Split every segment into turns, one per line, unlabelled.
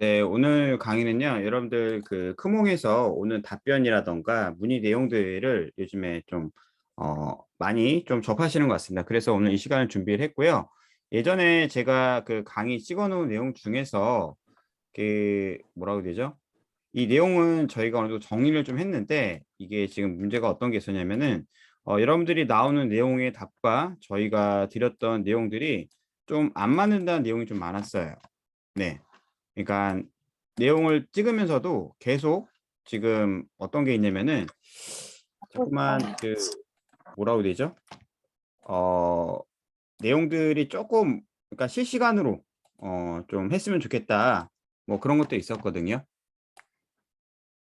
네, 오늘 강의는요, 여러분들 그 크몽에서 오는 답변이라던가 문의 내용들을 요즘에 좀, 많이 좀 접하시는 것 같습니다. 그래서 오늘 이 시간을 준비를 했고요. 예전에 제가 그 강의 찍어 놓은 내용 중에서 그, 뭐라고 해야 되죠? 이 내용은 저희가 어느 정도 정리를 좀 했는데, 이게 지금 문제가 어떤 게 있었냐면은, 여러분들이 나오는 내용의 답과 저희가 드렸던 내용들이 좀 안 맞는다는 내용이 좀 많았어요. 네. 그러니까 내용을 찍으면서도 계속 지금 어떤 게 있냐면은 자꾸만 그 뭐라고 해야 되죠? 어 내용들이 조금 그러니까 실시간으로 좀 했으면 좋겠다. 뭐 그런 것도 있었거든요.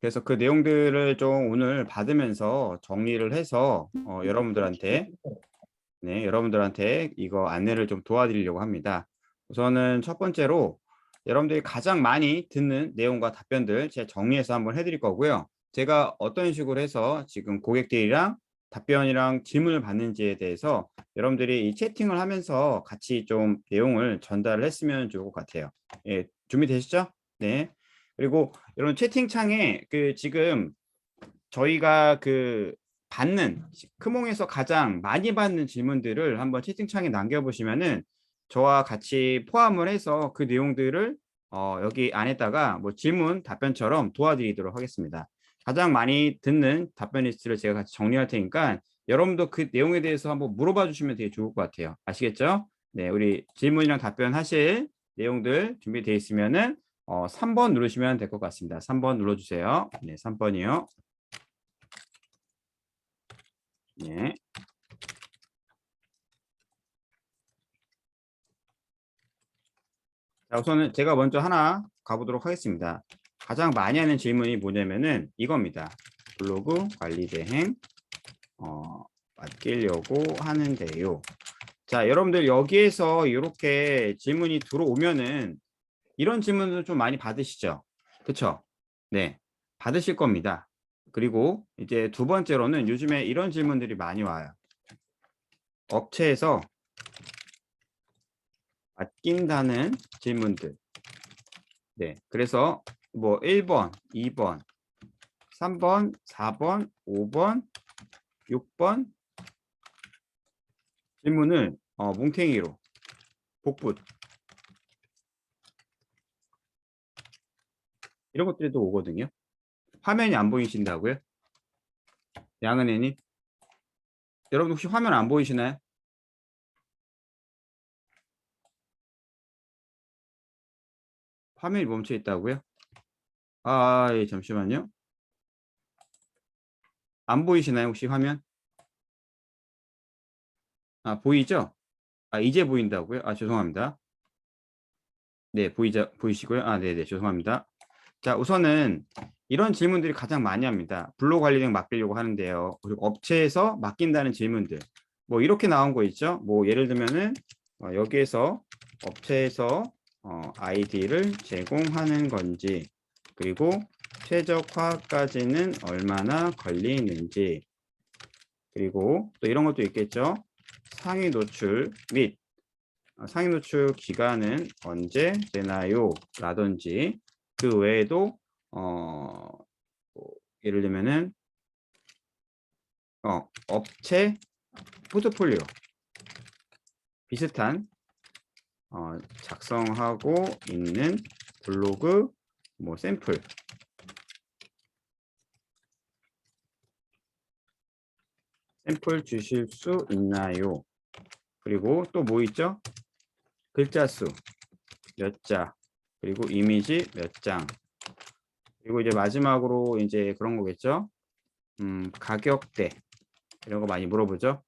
그래서 그 내용들을 좀 오늘 받으면서 정리를 해서 여러분들한테 이거 안내를 좀 도와드리려고 합니다. 우선은 첫 번째로 여러분들이 가장 많이 듣는 내용과 답변들 제가 정리해서 한번 해드릴 거고요. 제가 어떤 식으로 해서 지금 고객들이랑 답변이랑 질문을 받는지에 대해서 여러분들이 이 채팅을 하면서 같이 좀 내용을 전달을 했으면 좋을 것 같아요. 예, 준비되시죠? 네. 그리고 여러분 채팅창에 그 지금 저희가 그 받는 크몽에서 가장 많이 받는 질문들을 한번 채팅창에 남겨보시면은 저와 같이 포함을 해서 그 내용들을 여기 안에다가 뭐 질문 답변처럼 도와드리도록 하겠습니다. 가장 많이 듣는 답변 리스트를 제가 같이 정리할 테니까 여러분도 그 내용에 대해서 한번 물어봐 주시면 되게 좋을 것 같아요. 아시겠죠? 네, 우리 질문이랑 답변하실 내용들 준비되어 있으면은 3번 누르시면 될 것 같습니다. 3번 눌러주세요. 네, 3번이요. 네. 자, 우선은 제가 먼저 하나 가보도록 하겠습니다. 가장 많이 하는 질문이 뭐냐면은 이겁니다. 블로그 관리 대행 맡기려고 하는데요. 자, 여러분들 여기에서 이렇게 질문이 들어오면은 이런 질문을 좀 많이 받으시죠? 그쵸? 네, 받으실 겁니다. 그리고 이제 두 번째로는 요즘에 이런 질문들이 많이 와요. 업체에서 맡긴다는 질문들. 네, 그래서 뭐 1번, 2번, 3번, 4번, 5번, 6번 질문을 뭉탱이로 복붙 이런 것들이 또 오거든요. 화면이 안 보이신다고요? 양은혜님, 여러분 혹시 화면 안 보이시나요? 화면이 멈춰 있다고요? 예, 잠시만요. 안 보이시나요 혹시 화면? 보이죠? 이제 보인다고요? 죄송합니다. 네, 보이시고요. 네네, 죄송합니다. 자, 우선은 이런 질문들이 가장 많이 합니다. 블로그 관리등 맡기려고 하는데요. 그리고 업체에서 맡긴다는 질문들. 뭐 이렇게 나온 거 있죠? 뭐 예를 들면은 여기에서 업체에서 아이디를 제공하는 건지, 그리고 최적화까지는 얼마나 걸리는지, 그리고 또 이런 것도 있겠죠? 상위 노출 및 상위 노출 기간은 언제 되나요? 라든지 그 외에도 뭐 예를 들면은 업체 포트폴리오 비슷한 작성하고 있는 블로그 뭐 샘플 주실 수 있나요? 그리고 또 뭐 있죠? 글자 수 몇 자, 그리고 이미지 몇 장, 그리고 이제 마지막으로 이제 그런 거겠죠? 가격대 이런 거 많이 물어보죠.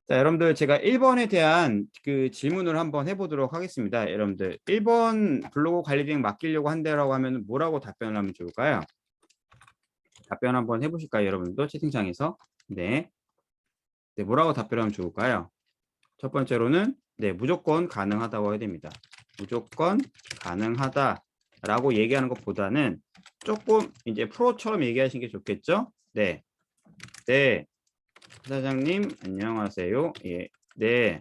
자, 여러분들 제가 1번에 대한 그 질문을 한번 해보도록 하겠습니다. 여러분들 1번 블로그 관리 비용 맡기려고 한다라고 하면 뭐라고 답변을 하면 좋을까요? 답변 한번 해보실까요, 여러분도 채팅창에서? 네. 네, 뭐라고 답변하면 좋을까요? 첫 번째로는 네, 무조건 가능하다고 해야 됩니다. 무조건 가능하다라고 얘기하는 것보다는 조금 이제 프로처럼 얘기하시는 게 좋겠죠? 네. 네. 사장님, 안녕하세요. 예. 네.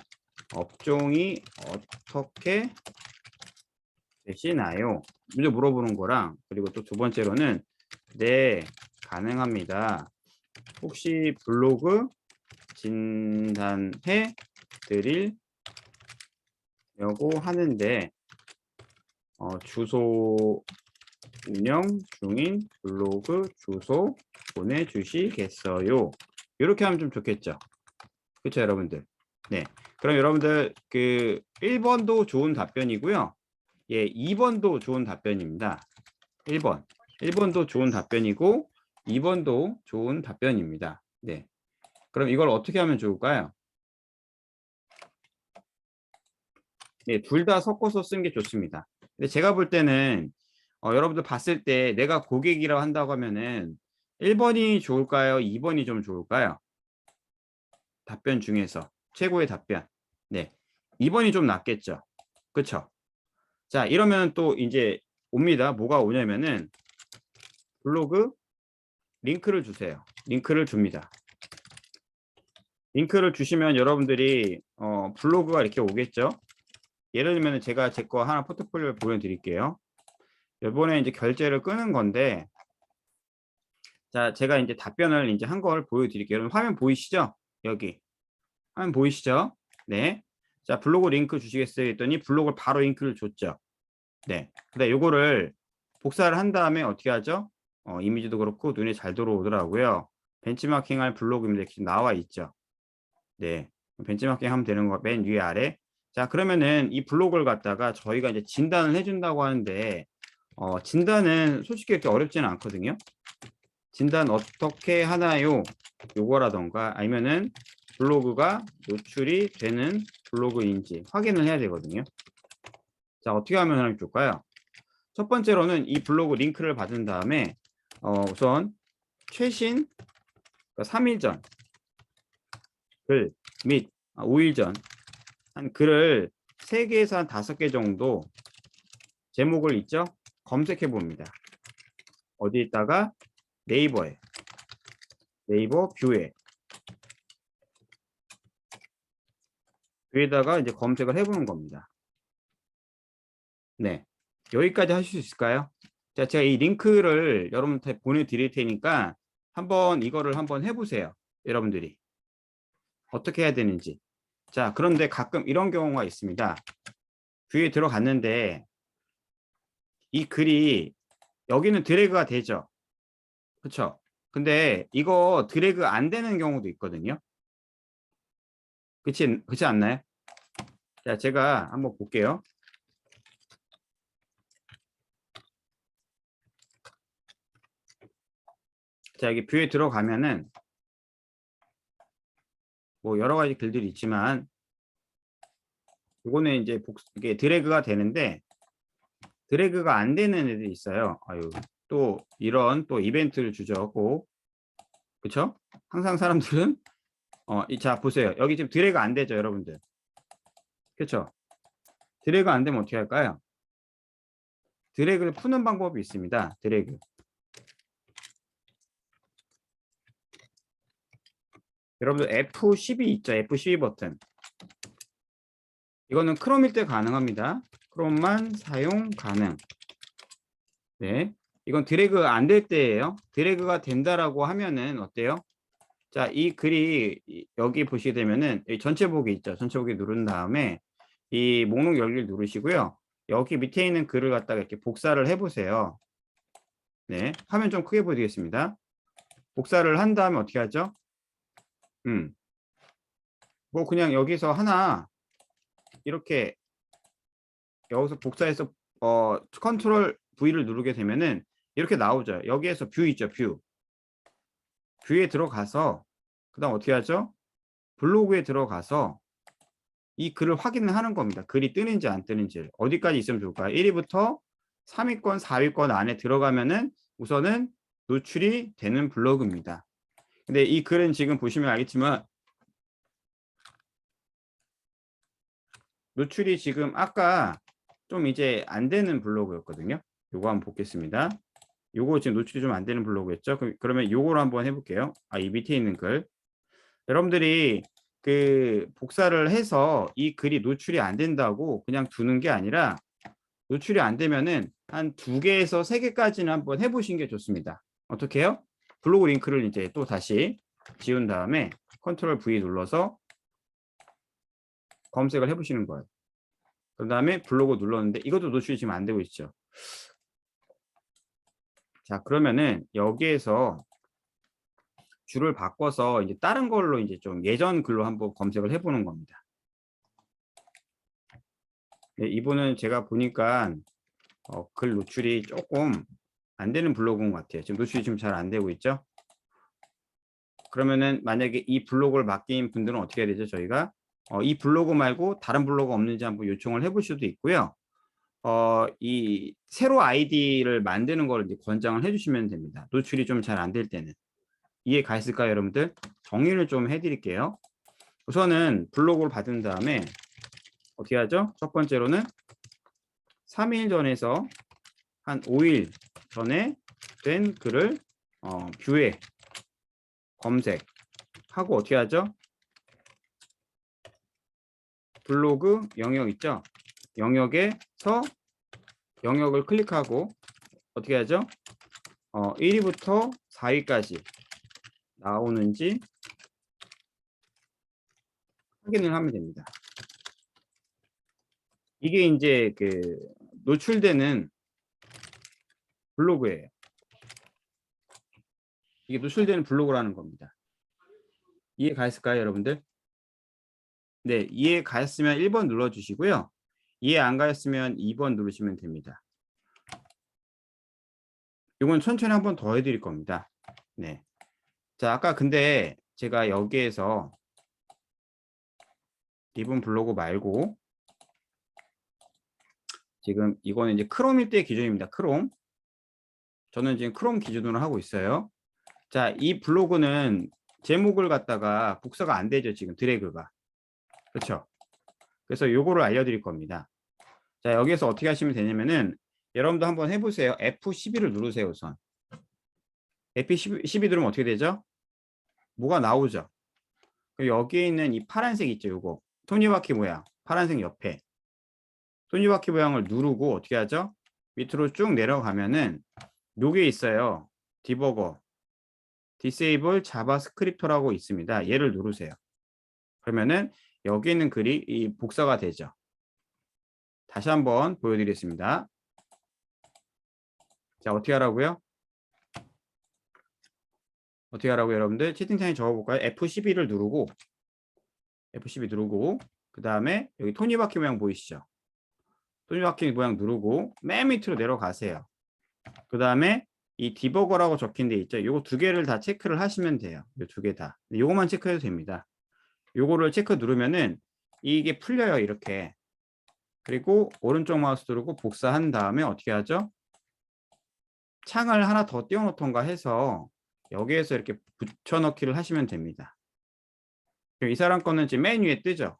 업종이 어떻게 되시나요? 먼저 물어보는 거랑, 그리고 또 두 번째로는 네, 가능합니다. 혹시 블로그 진단해 드리려고 하는데 주소 운영 중인 블로그 주소 보내주시겠어요? 이렇게 하면 좀 좋겠죠. 그렇죠, 여러분들. 네. 그럼 여러분들 그 1번도 좋은 답변이고요. 예, 2번도 좋은 답변입니다. 1번. 1번도 좋은 답변이고 2번도 좋은 답변입니다. 네. 그럼 이걸 어떻게 하면 좋을까요? 네, 둘 다 섞어서 쓰는 게 좋습니다. 근데 제가 볼 때는 여러분들 봤을 때 내가 고객이라고 한다고 하면은 1번이 좋을까요? 2번이 좀 좋을까요? 답변 중에서 최고의 답변. 네. 2번이 좀 낫겠죠. 그쵸? 자, 이러면 또 이제 옵니다. 뭐가 오냐면은 블로그 링크를 주세요. 링크를 줍니다. 링크를 주시면 여러분들이 블로그가 이렇게 오겠죠. 예를 들면 제가 제 거 하나 포트폴리오를 보여드릴게요. 이번에 이제 결제를 끄는 건데, 자, 제가 이제 답변을 이제 한 걸 보여드릴게요. 여러분 화면 보이시죠? 여기 화면 보이시죠? 네. 자, 블로그 링크 주시겠어요? 했더니 블로그를 바로 링크를 줬죠. 네. 근데 요거를 복사를 한 다음에 어떻게 하죠? 이미지도 그렇고 눈에 잘 들어오더라고요. 벤치마킹할 블로그입니다. 이렇게 나와 있죠. 네. 벤치마킹 하면 되는 거 맨 위에 아래. 자, 그러면은 이 블로그를 갖다가 저희가 이제 진단을 해준다고 하는데, 진단은 솔직히 그렇게 어렵지는 않거든요. 진단 어떻게 하나요? 요거라던가 아니면은 블로그가 노출이 되는 블로그인지 확인을 해야 되거든요. 자, 어떻게 하면 하면 좋을까요? 첫 번째로는 이 블로그 링크를 받은 다음에 우선 최신 3일 전 글 및 5일 전 한 글을 3개에서 한 5개 정도 제목을 있죠? 검색해 봅니다. 어디에다가 네이버에, 네이버 뷰에다가 이제 검색을 해보는 겁니다. 네, 여기까지 하실 수 있을까요? 자, 제가 이 링크를 여러분한테 보내드릴 테니까 한번 이거를 한번 해보세요. 여러분들이 어떻게 해야 되는지. 자, 그런데 가끔 이런 경우가 있습니다. 뷰에 들어갔는데 이 글이 여기는 드래그가 되죠. 그렇죠? 근데 이거 드래그 안 되는 경우도 있거든요. 그렇지 않나요? 자, 제가 한번 볼게요. 자, 여기 뷰에 들어가면은 뭐 여러 가지 글들이 있지만 이거는 이제 이게 드래그가 되는데 드래그가 안 되는 애들이 있어요. 아유, 또 이런 또 이벤트를 주죠. 꼭. 그렇죠? 항상 사람들은 자, 보세요. 여기 지금 드래그 안 되죠, 여러분들. 그렇죠? 드래그 안 되면 어떻게 할까요? 드래그를 푸는 방법이 있습니다. 드래그. 여러분들 F12 있죠? F12 버튼. 이거는 크롬일 때 가능합니다. 크롬만 사용 가능. 네. 이건 드래그 안 될 때예요. 드래그가 된다라고 하면은 어때요? 자, 이 글이 여기 보시게 되면은 전체 보기 있죠. 전체 보기 누른 다음에 이 목록 열기를 누르시고요. 여기 밑에 있는 글을 갖다가 이렇게 복사를 해보세요. 네. 화면 좀 크게 보여드리겠습니다. 복사를 한 다음에 어떻게 하죠? 뭐 그냥 여기서 하나 이렇게 여기서 복사해서 컨트롤 V를 누르게 되면은 이렇게 나오죠. 여기에서 뷰 있죠. 뷰에 들어가서 그다음 어떻게 하죠? 블로그에 들어가서 이 글을 확인을 하는 겁니다. 글이 뜨는지 안 뜨는지 어디까지 있으면 좋을까요? 1위부터 3위권, 4위권 안에 들어가면은 우선은 노출이 되는 블로그입니다. 근데 이 글은 지금 보시면 알겠지만 노출이 지금 아까 좀 이제 안 되는 블로그였거든요. 요거 한번 보겠습니다. 요거 지금 노출이 좀 안 되는 블로그였죠. 그러면 요거로 한번 해볼게요. 이 밑에 있는 글. 여러분들이 그 복사를 해서 이 글이 노출이 안 된다고 그냥 두는 게 아니라 노출이 안 되면은 한 2개에서 3개까지는 한번 해보시는 게 좋습니다. 어떻게 해요? 블로그 링크를 이제 또 다시 지운 다음에 컨트롤 V 눌러서 검색을 해보시는 거예요. 그 다음에 블로그 눌렀는데 이것도 노출이 지금 안 되고 있죠. 자, 그러면은 여기에서 줄을 바꿔서 이제 다른 걸로 이제 좀 예전 글로 한번 검색을 해보는 겁니다. 네, 이분은 제가 보니까 글 노출이 조금 안 되는 블로그인 것 같아요. 지금 노출이 좀 잘 안 되고 있죠. 그러면은 만약에 이 블로그를 맡긴 분들은 어떻게 해야 되죠? 저희가 이 블로그 말고 다른 블로그 없는지 한번 요청을 해볼 수도 있고요. 이 새로 아이디를 만드는 걸 이제 권장을 해주시면 됩니다. 노출이 좀 잘 안 될 때는. 이해 가 있을까요, 여러분들? 정리를 좀 해드릴게요. 우선은 블로그를 받은 다음에 어떻게 하죠? 첫 번째로는 3일 전에서 한 5일 전에 된 글을 뷰에 검색하고 어떻게 하죠? 블로그 영역 있죠? 영역에서 영역을 클릭하고 어떻게 하죠? 1위부터 4위까지 나오는지 확인을 하면 됩니다. 이게 이제 그 노출되는 블로그예요. 이게 노출되는 블로그라는 겁니다. 이해 가셨을까요, 여러분들? 네, 이해 가셨으면 1번 눌러주시고요. 이해 안 가셨으면 2번 누르시면 됩니다. 이건 천천히 한 번 더 해드릴 겁니다. 네. 자, 아까 근데 제가 여기에서 이분 블로그 말고 지금 이거는 이제 크롬일 때 기준입니다. 크롬. 저는 지금 크롬 기준으로 하고 있어요. 자, 이 블로그는 제목을 갖다가 복사가 안 되죠. 지금 드래그가. 그렇죠? 그래서 요거를 알려드릴 겁니다. 자, 여기서 어떻게 하시면 되냐면은 여러분도 한번 해보세요. F12를 누르세요. 우선. F12 누르면 어떻게 되죠? 뭐가 나오죠? 여기에 있는 이 파란색 있죠. 요거. 톱니바퀴 모양. 파란색 옆에. 톱니바퀴 모양을 누르고 어떻게 하죠? 밑으로 쭉 내려가면은 요게 있어요. 디버거. 디세이블 자바스크립트라고 있습니다. 얘를 누르세요. 그러면은 여기 있는 글이 이 복사가 되죠. 다시 한번 보여드리겠습니다. 자, 어떻게 하라고요? 어떻게 하라고요, 여러분들? 채팅창에 적어볼까요? F12를 누르고 F12 누르고 그 다음에 여기 톱니바퀴 모양 보이시죠? 톱니바퀴 모양 누르고 맨 밑으로 내려가세요. 그 다음에 이 디버거라고 적힌 데 있죠? 요거 2개를 다 체크를 하시면 돼요. 요 2개 다. 요거만 체크해도 됩니다. 요거를 체크 누르면은 이게 풀려요, 이렇게. 그리고 오른쪽 마우스 누르고 복사한 다음에 어떻게 하죠? 창을 하나 더 띄워놓던가 해서 여기에서 이렇게 붙여넣기를 하시면 됩니다. 이 사람 거는 지금 맨 위에 뜨죠?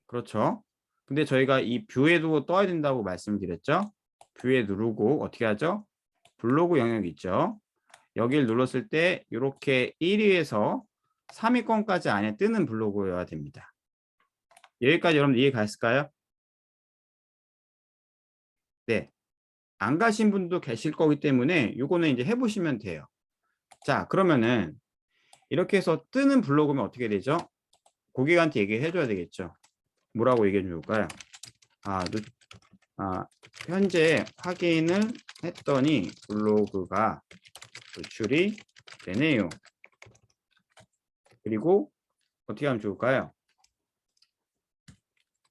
그렇죠? 근데 저희가 이 뷰에도 떠야 된다고 말씀드렸죠? 뷰에 누르고 어떻게 하죠? 블로그 영역 있죠? 여기를 눌렀을 때 이렇게 1위에서 3위권까지 안에 뜨는 블로그여야 됩니다. 여기까지 여러분 이해 가셨을까요? 네. 안 가신 분도 계실 거기 때문에 이거는 이제 해보시면 돼요. 자, 그러면은 이렇게 해서 뜨는 블로그면 어떻게 되죠? 고객한테 얘기해 줘야 되겠죠. 뭐라고 얘기해 줄까요? 현재 확인을 했더니 블로그가 노출이 되네요. 그리고 어떻게 하면 좋을까요?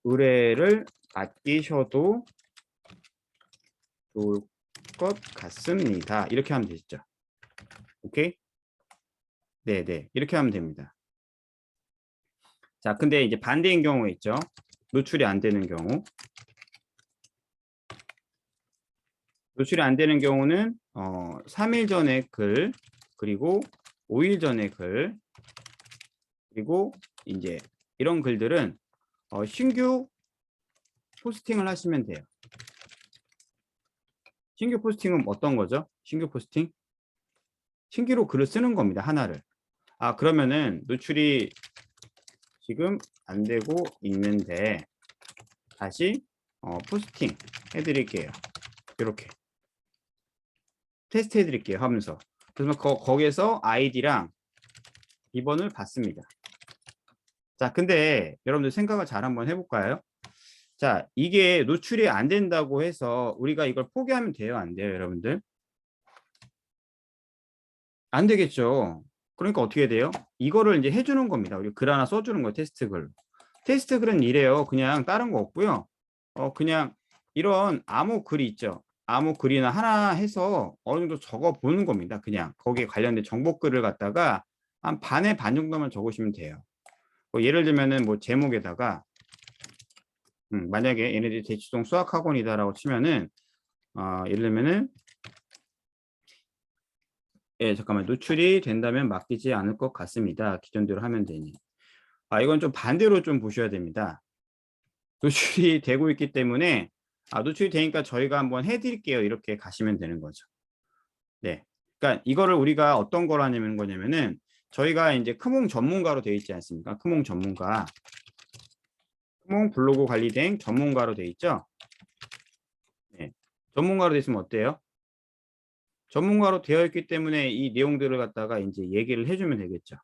의뢰를 맡기셔도 좋을 것 같습니다. 이렇게 하면 되죠. 오케이? 네네. 이렇게 하면 됩니다. 자, 근데 이제 반대인 경우가 있죠. 노출이 안 되는 경우. 노출이 안 되는 경우는 3일 전에 글, 그리고 5일 전에 글, 그리고 이제 이런 글들은 신규 포스팅을 하시면 돼요. 신규 포스팅은 어떤 거죠? 신규 포스팅? 신규로 글을 쓰는 겁니다. 하나를. 그러면은 노출이 지금 안 되고 있는데 다시 포스팅 해드릴게요. 이렇게 테스트 해드릴게요 하면서. 그래서 거기에서 아이디랑 비번을 받습니다. 자, 근데 여러분들 생각을 잘 한번 해볼까요? 자, 이게 노출이 안 된다고 해서 우리가 이걸 포기하면 돼요, 안 돼요, 여러분들? 안 되겠죠. 그러니까 어떻게 돼요? 이거를 이제 해주는 겁니다. 우리 글 하나 써주는 거예요, 테스트 글. 테스트 글은 이래요. 그냥 다른 거 없고요. 그냥 이런 아무 글이 있죠. 아무 글이나 하나 해서 어느 정도 적어 보는 겁니다. 그냥 거기에 관련된 정보 글을 갖다가 한 반의 반 정도만 적으시면 돼요. 예를 들면은 뭐 제목에다가 만약에 얘네들이 대치동 수학학원이다라고 치면은 예를 들면은 예, 잠깐만. 노출이 된다면 맡기지 않을 것 같습니다. 기존대로 하면 되니. 이건 좀 반대로 좀 보셔야 됩니다. 노출이 되고 있기 때문에 노출이 되니까 저희가 한번 해드릴게요. 이렇게 가시면 되는 거죠. 네. 그러니까 이거를 우리가 어떤 걸 하냐면 거냐면은 저희가 이제 크몽 전문가로 되어 있지 않습니까? 크몽 전문가. 크몽 블로그 관리된 전문가로 되어 있죠. 네. 전문가로 되어 있으면 어때요? 전문가로 되어 있기 때문에 이 내용들을 갖다가 이제 얘기를 해주면 되겠죠.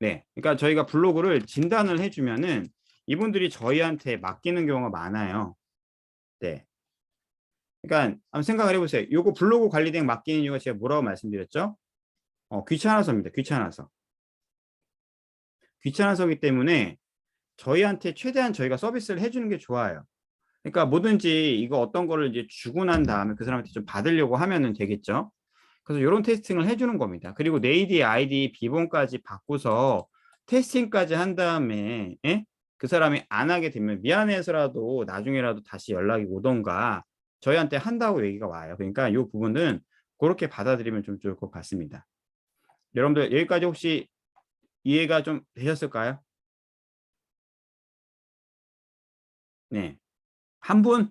네. 그러니까 저희가 블로그를 진단을 해주면은 이분들이 저희한테 맡기는 경우가 많아요. 네. 그러니까 한번 생각을 해보세요. 요거 블로그 관리된 맡기는 이유가 제가 뭐라고 말씀드렸죠? 귀찮아서입니다. 귀찮아서. 귀찮아서기 때문에 저희한테 최대한 저희가 서비스를 해주는 게 좋아요. 그러니까 뭐든지 이거 어떤 거를 이제 주고 난 다음에 그 사람한테 좀 받으려고 하면은 되겠죠. 그래서 이런 테스팅을 해주는 겁니다. 그리고 네이디 아이디 비번까지 바꾸서 테스팅까지 한 다음에 그 사람이 안 하게 되면 미안해서라도 나중에라도 다시 연락이 오던가 저희한테 한다고 얘기가 와요. 그러니까 이 부분은 그렇게 받아들이면 좀 좋을 것 같습니다. 여러분들 여기까지 혹시 이해가 좀 되셨을까요? 네. 한 분?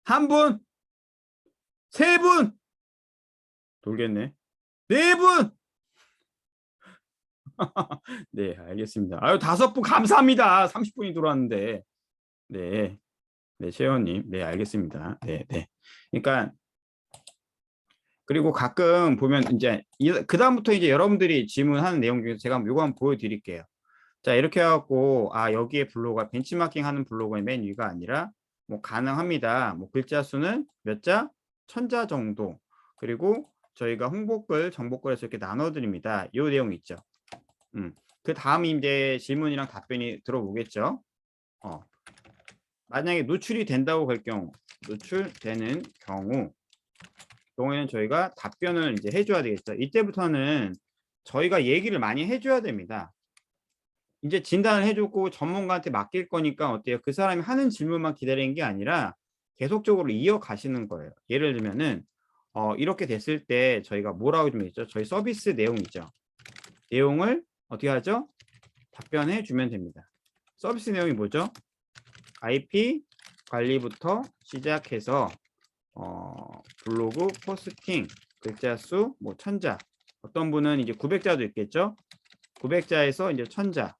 한 분? 세 분? 돌겠네. 네 분! 네, 알겠습니다. 아유, 5분 감사합니다. 30분이 들어왔는데. 네. 네, 최원님. 네, 알겠습니다. 네, 네. 그러니까, 그리고 가끔 보면 이제, 그다음부터 이제 여러분들이 질문하는 내용 중에서 제가 요거 한번 보여드릴게요. 자, 이렇게 해갖고, 여기에 블로그가 벤치마킹 하는 블로그의 맨 위가 아니라, 뭐, 가능합니다. 뭐, 글자 수는 몇 자? 1000자 정도. 그리고 저희가 홍보글, 정보글에서 이렇게 나눠드립니다. 요 내용 있죠. 그 다음이 이제 질문이랑 답변이 들어오겠죠. 만약에 노출이 된다고 할 경우, 노출되는 경우에는 저희가 답변을 이제 해줘야 되겠죠. 이때부터는 저희가 얘기를 많이 해줘야 됩니다. 이제 진단을 해주고 전문가한테 맡길 거니까 어때요? 그 사람이 하는 질문만 기다리는 게 아니라 계속적으로 이어가시는 거예요. 예를 들면은 이렇게 됐을 때 저희가 뭐라고 좀 했죠? 저희 서비스 내용 있죠. 내용을 어떻게 하죠? 답변해 주면 됩니다. 서비스 내용이 뭐죠? IP 관리부터 시작해서 블로그 포스팅 글자 수 뭐 1000자, 어떤 분은 이제 900자도 있겠죠. 900자에서 이제 1000자,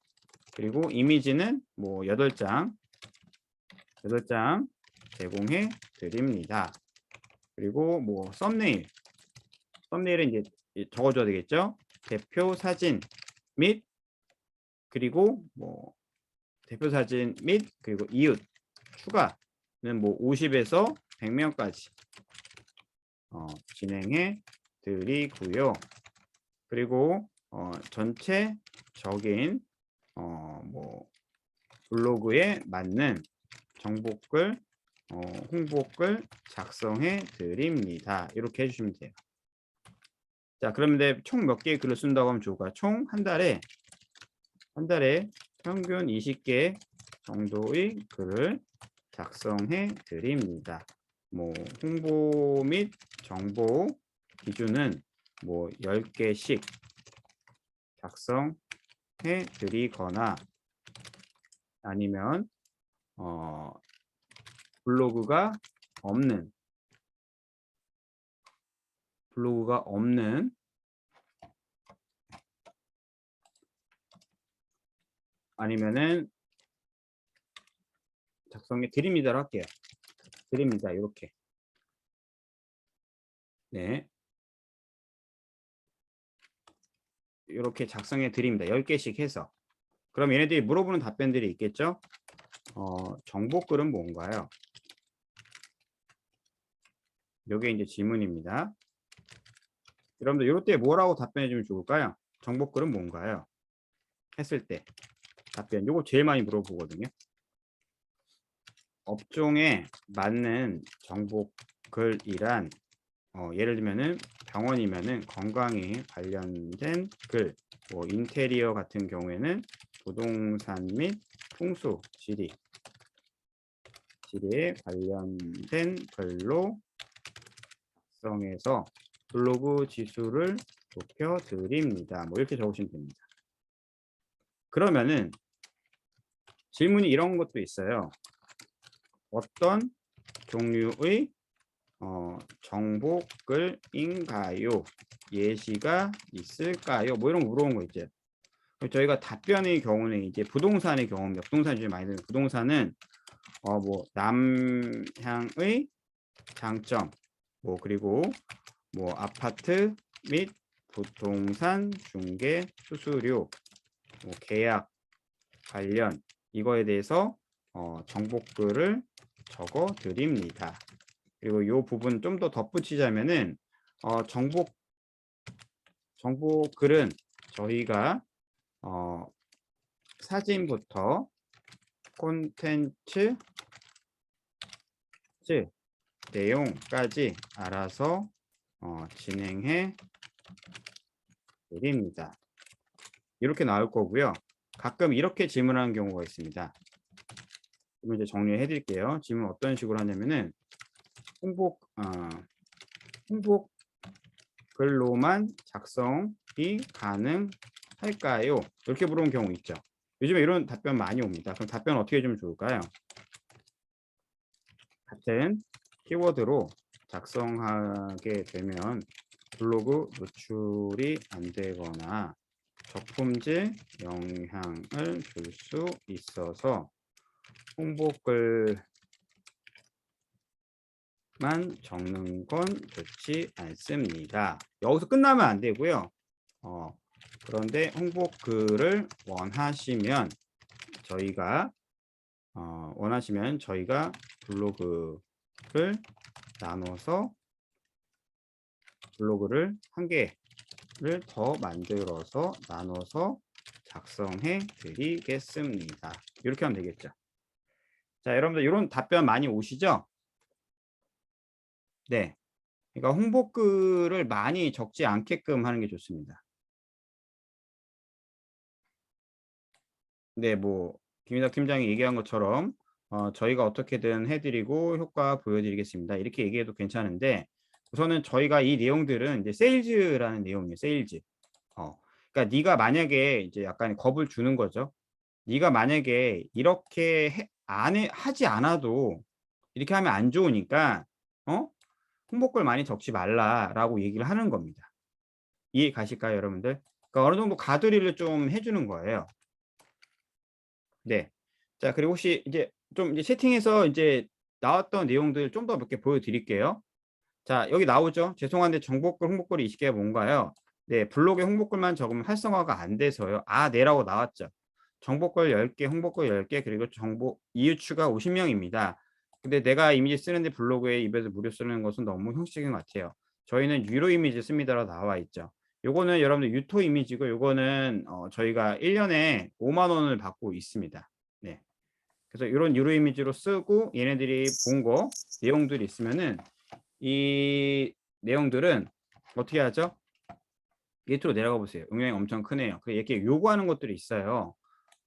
그리고 이미지는 뭐 8장 제공해 드립니다. 그리고 뭐 썸네일은 이제 적어줘야 되겠죠. 대표 사진 및 그리고 뭐 대표 사진 및 그리고 이웃 추가는 뭐 50에서 100명까지 진행해 드리고요. 그리고 전체적인 뭐 블로그에 맞는 정보글 홍보글 작성해 드립니다. 이렇게 해주시면 돼요. 자, 그런데 총 몇 개의 글을 쓴다고 하면 좋을까요? 총 한 달에 평균 20개 정도의 글을 작성해 드립니다. 뭐 홍보 및 정보 기준은 뭐 10개씩 작성해 드리거나 아니면 블로그가 없는 아니면은 작성해 드립니다로 할게요. 드립니다. 이렇게. 네. 이렇게 작성해 드립니다. 10개씩 해서. 그럼 얘네들이 물어보는 답변들이 있겠죠? 정보글은 뭔가요? 요게 이제 질문입니다. 여러분들 이럴 때 뭐라고 답변해 주면 좋을까요? 정보글은 뭔가요? 했을 때 답변. 요거 제일 많이 물어보거든요. 업종에 맞는 정보글이란 예를 들면은 병원이면은 건강에 관련된 글, 뭐 인테리어 같은 경우에는 부동산 및 풍수, 지리에 관련된 글로 작성해서 블로그 지수를 높여 드립니다. 뭐 이렇게 적으시면 됩니다. 그러면은 질문이 이런 것도 있어요. 어떤 종류의 정보글인가요? 예시가 있을까요? 뭐 이런 거 물어본 거 있죠. 저희가 답변의 경우는 이제 부동산의 경우입니다. 부동산 중에 많이 드는 부동산은 뭐 남향의 장점, 뭐 그리고 뭐 아파트 및 부동산 중개 수수료, 뭐 계약 관련 이거에 대해서 정보글을 적어 드립니다. 그리고 이 부분 좀 더 덧붙이자면은 정보글은 저희가 사진부터 콘텐츠 내용까지 알아서 진행해 드립니다. 이렇게 나올 거고요. 가끔 이렇게 질문하는 경우가 있습니다. 그럼 이제 정리해 드릴게요. 질문 어떤 식으로 하냐면은 홍보글로만 작성이 가능할까요? 이렇게 물어본 경우 있죠. 요즘에 이런 답변 많이 옵니다. 그럼 답변 어떻게 해주면 좋을까요? 같은 키워드로 작성하게 되면 블로그 노출이 안 되거나 적품질 영향을 줄 수 있어서 홍보글만 적는 건 좋지 않습니다. 여기서 끝나면 안 되고요. 그런데 홍보글을 원하시면 저희가 블로그를 나눠서 블로그를 한 개를 더 만들어서 나눠서 작성해 드리겠습니다. 이렇게 하면 되겠죠. 자, 여러분들 이런 답변 많이 오시죠? 네. 그러니까 홍보글을 많이 적지 않게끔 하는 게 좋습니다. 네, 뭐 김이덕 팀장이 얘기한 것처럼 저희가 어떻게든 해드리고 효과 보여드리겠습니다. 이렇게 얘기해도 괜찮은데 우선은 저희가 이 내용들은 이제 세일즈라는 내용이에요. 세일즈. 그러니까 네가 만약에 이제 약간 겁을 주는 거죠. 네가 만약에 이렇게 하지 않아도 이렇게 하면 안 좋으니까 홍보글 많이 적지 말라라고 얘기를 하는 겁니다. 이해 가실까요, 여러분들? 그러니까 어느 정도 가두리를 좀 해주는 거예요. 네. 자, 그리고 혹시 이제 좀 이제 채팅에서 이제 나왔던 내용들 좀 더 몇 개 보여드릴게요. 자, 여기 나오죠. 죄송한데 정보글, 홍보글이 20개가 뭔가요? 네, 블로그에 홍보글만 적으면 활성화가 안 돼서요. 네라고 나왔죠. 정보글 10개, 홍보글 10개, 그리고 정보 이웃추가 50명입니다. 근데 내가 이미지 쓰는데 블로그에 입에서 무료 쓰는 것은 너무 형식적인 것 같아요. 저희는 유료 이미지 씁니다라고 나와 있죠. 요거는 여러분들 유토 이미지고 요거는 저희가 1년에 5만 원을 받고 있습니다. 네. 그래서 이런 유료 이미지로 쓰고 얘네들이 본 거 내용들이 있으면은 이 내용들은 어떻게 하죠? 밑으로 내려가 보세요. 응용이 엄청 크네요. 이렇게 요구하는 것들이 있어요.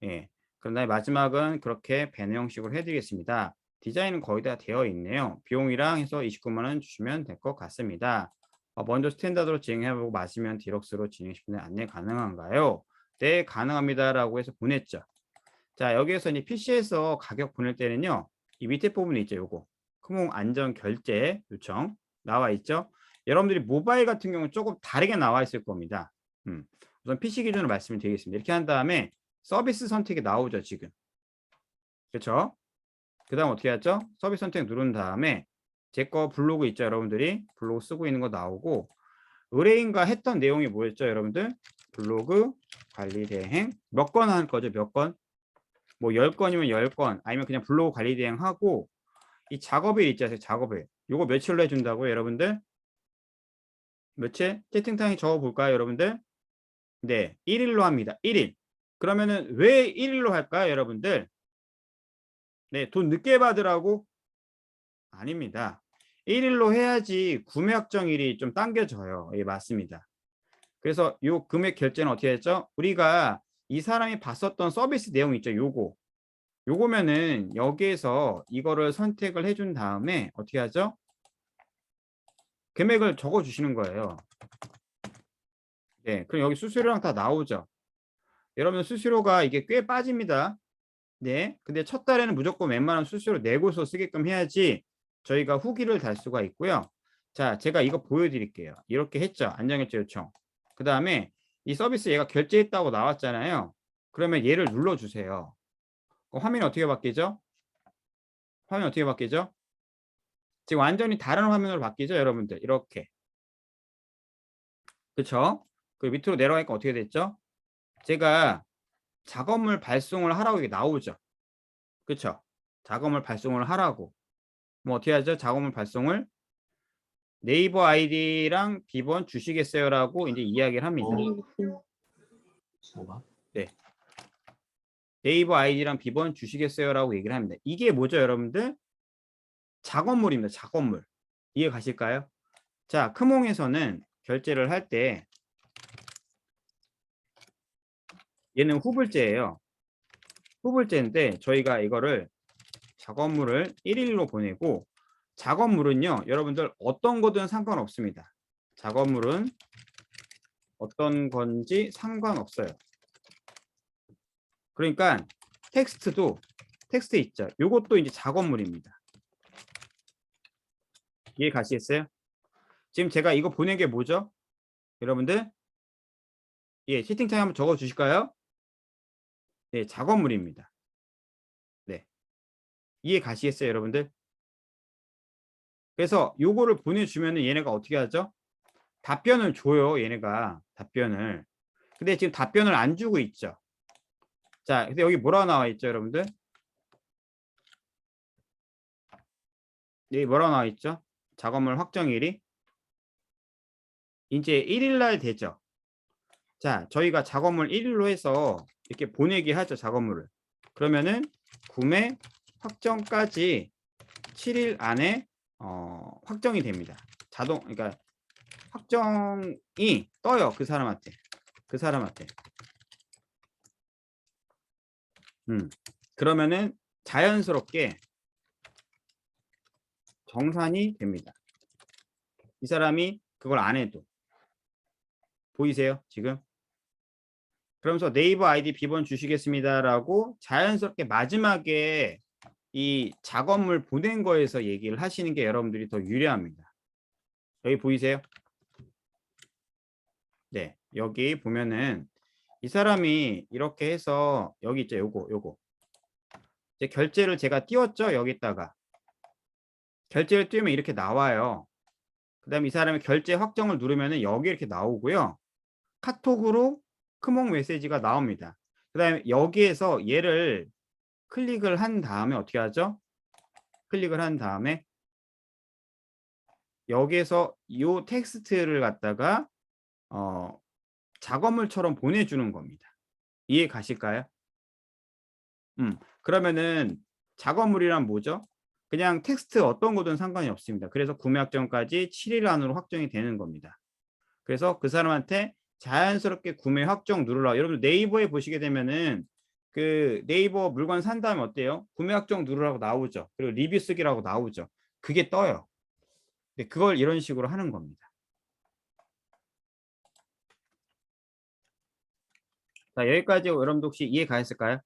예. 그럼 다음에 마지막은 그렇게 배너 형식으로 해드리겠습니다. 디자인은 거의 다 되어 있네요. 비용이랑 해서 29만 원 주시면 될 것 같습니다. 먼저 스탠다드로 진행해보고 마시면 디럭스로 진행시키는 안내 가능한가요? 네, 가능합니다라고 해서 보냈죠. 자, 여기에서 이제 PC에서 가격 보낼 때는요. 이 밑에 부분이 있죠. 요거. 크몽 안전 결제 요청 나와 있죠. 여러분들이 모바일 같은 경우는 조금 다르게 나와 있을 겁니다. 우선 PC 기준으로 말씀을 드리겠습니다. 이렇게 한 다음에 서비스 선택이 나오죠, 지금. 그렇죠? 그 다음 어떻게 하죠? 서비스 선택 누른 다음에 제 거 블로그 있죠, 여러분들이 블로그 쓰고 있는 거 나오고, 의뢰인과 했던 내용이 뭐였죠, 여러분들? 블로그 관리 대행 몇 건 할 거죠? 몇 건? 뭐 10건이면 10건, 아니면 그냥 블로그 관리 대행하고, 이 작업일 있잖아요, 작업일. 요거 며칠로 해준다고요, 여러분들? 며칠? 채팅창에 적어볼까요, 여러분들? 네, 1일로 합니다. 1일. 그러면은 왜 1일로 할까요, 여러분들? 네, 돈 늦게 받으라고? 아닙니다. 1일로 해야지 구매 확정일이 좀 당겨져요. 예, 맞습니다. 그래서 요 금액 결제는 어떻게 했죠? 우리가 이 사람이 봤었던 서비스 내용 있죠, 요거면은 여기에서 이거를 선택을 해준 다음에 어떻게 하죠? 금액을 적어 주시는 거예요. 네, 그럼 여기 수수료랑 다 나오죠. 여러분, 수수료가 이게 꽤 빠집니다. 네, 근데 첫 달에는 무조건 웬만한 수수료 내고서 쓰게끔 해야지 저희가 후기를 달 수가 있고요. 자, 제가 이거 보여드릴게요. 이렇게 했죠, 안전결제 요청. 그 다음에 이 서비스 얘가 결제했다고 나왔잖아요. 그러면 얘를 눌러주세요. 화면이 어떻게 바뀌죠? 화면이 어떻게 바뀌죠? 지금 완전히 다른 화면으로 바뀌죠, 여러분들. 이렇게. 그쵸? 그 밑으로 내려가니까 어떻게 됐죠? 제가 작업물 발송을 하라고 이게 나오죠. 그쵸? 작업물 발송을 하라고. 뭐 어떻게 하죠? 작업물 발송을 네이버 아이디랑 비번 주시겠어요라고 이제 이야기를 합니다. 네. 네이버 아이디랑 비번 주시겠어요라고 얘기를 합니다. 이게 뭐죠, 여러분들? 작업물입니다. 작업물. 이해 가실까요? 자, 크몽에서는 결제를 할 때 얘는 후불제예요. 후불제인데 저희가 이거를 작업물을 1일로 보내고, 작업물은요, 여러분들 어떤 거든 상관없습니다. 작업물은 어떤 건지 상관없어요. 그러니까 텍스트 있죠. 요것도 이제 작업물입니다. 이해 가시겠어요? 지금 제가 이거 보낸 게 뭐죠? 여러분들? 예, 채팅창에 한번 적어 주실까요? 네, 작업물입니다. 네. 이해 가시겠어요, 여러분들? 그래서 요거를 보내주면은 얘네가 어떻게 하죠? 답변을 줘요, 얘네가. 답변을. 근데 지금 답변을 안 주고 있죠. 자, 근데 여기 뭐라고 나와 있죠, 여러분들? 여기 뭐라고 나와 있죠? 작업물 확정일이 이제 1일 날 되죠. 자, 저희가 작업물 1일로 해서 이렇게 보내기 하죠, 작업물을. 그러면은 구매 확정까지 7일 안에 확정이 됩니다. 그러니까 확정이 떠요, 그 사람한테. 그 사람한테. 그러면은 자연스럽게 정산이 됩니다. 이 사람이 그걸 안 해도. 보이세요, 지금? 그러면서 네이버 아이디 비번 주시겠습니다라고 자연스럽게 마지막에 이 작업물 보낸 거에서 얘기를 하시는 게 여러분들이 더 유리합니다. 여기 보이세요? 네, 여기 보면은 이 사람이 이렇게 해서 여기 있죠, 요거 이제 결제를 제가 띄웠죠, 여기다가 결제를 띄우면 이렇게 나와요. 그 다음에 이 사람이 결제 확정을 누르면은 여기 이렇게 나오고요, 카톡으로 크몽 메시지가 나옵니다. 그 다음에 여기에서 얘를 클릭을 한 다음에 어떻게 하죠? 클릭을 한 다음에 여기에서 이 텍스트를 갖다가 작업물처럼 보내주는 겁니다. 이해 가실까요? 그러면은 작업물이란 뭐죠? 그냥 텍스트 어떤 거든 상관이 없습니다. 그래서 구매 확정까지 7일 안으로 확정이 되는 겁니다. 그래서 그 사람한테 자연스럽게 구매 확정 누르라. 여러분 네이버에 보시게 되면은 그 네이버 물건 산 다음에 어때요? 구매 확정 누르라고 나오죠. 그리고 리뷰 쓰기라고 나오죠. 그게 떠요. 근데 그걸 이런 식으로 하는 겁니다. 자, 여기까지 여러분도 혹시 이해 가셨을까요?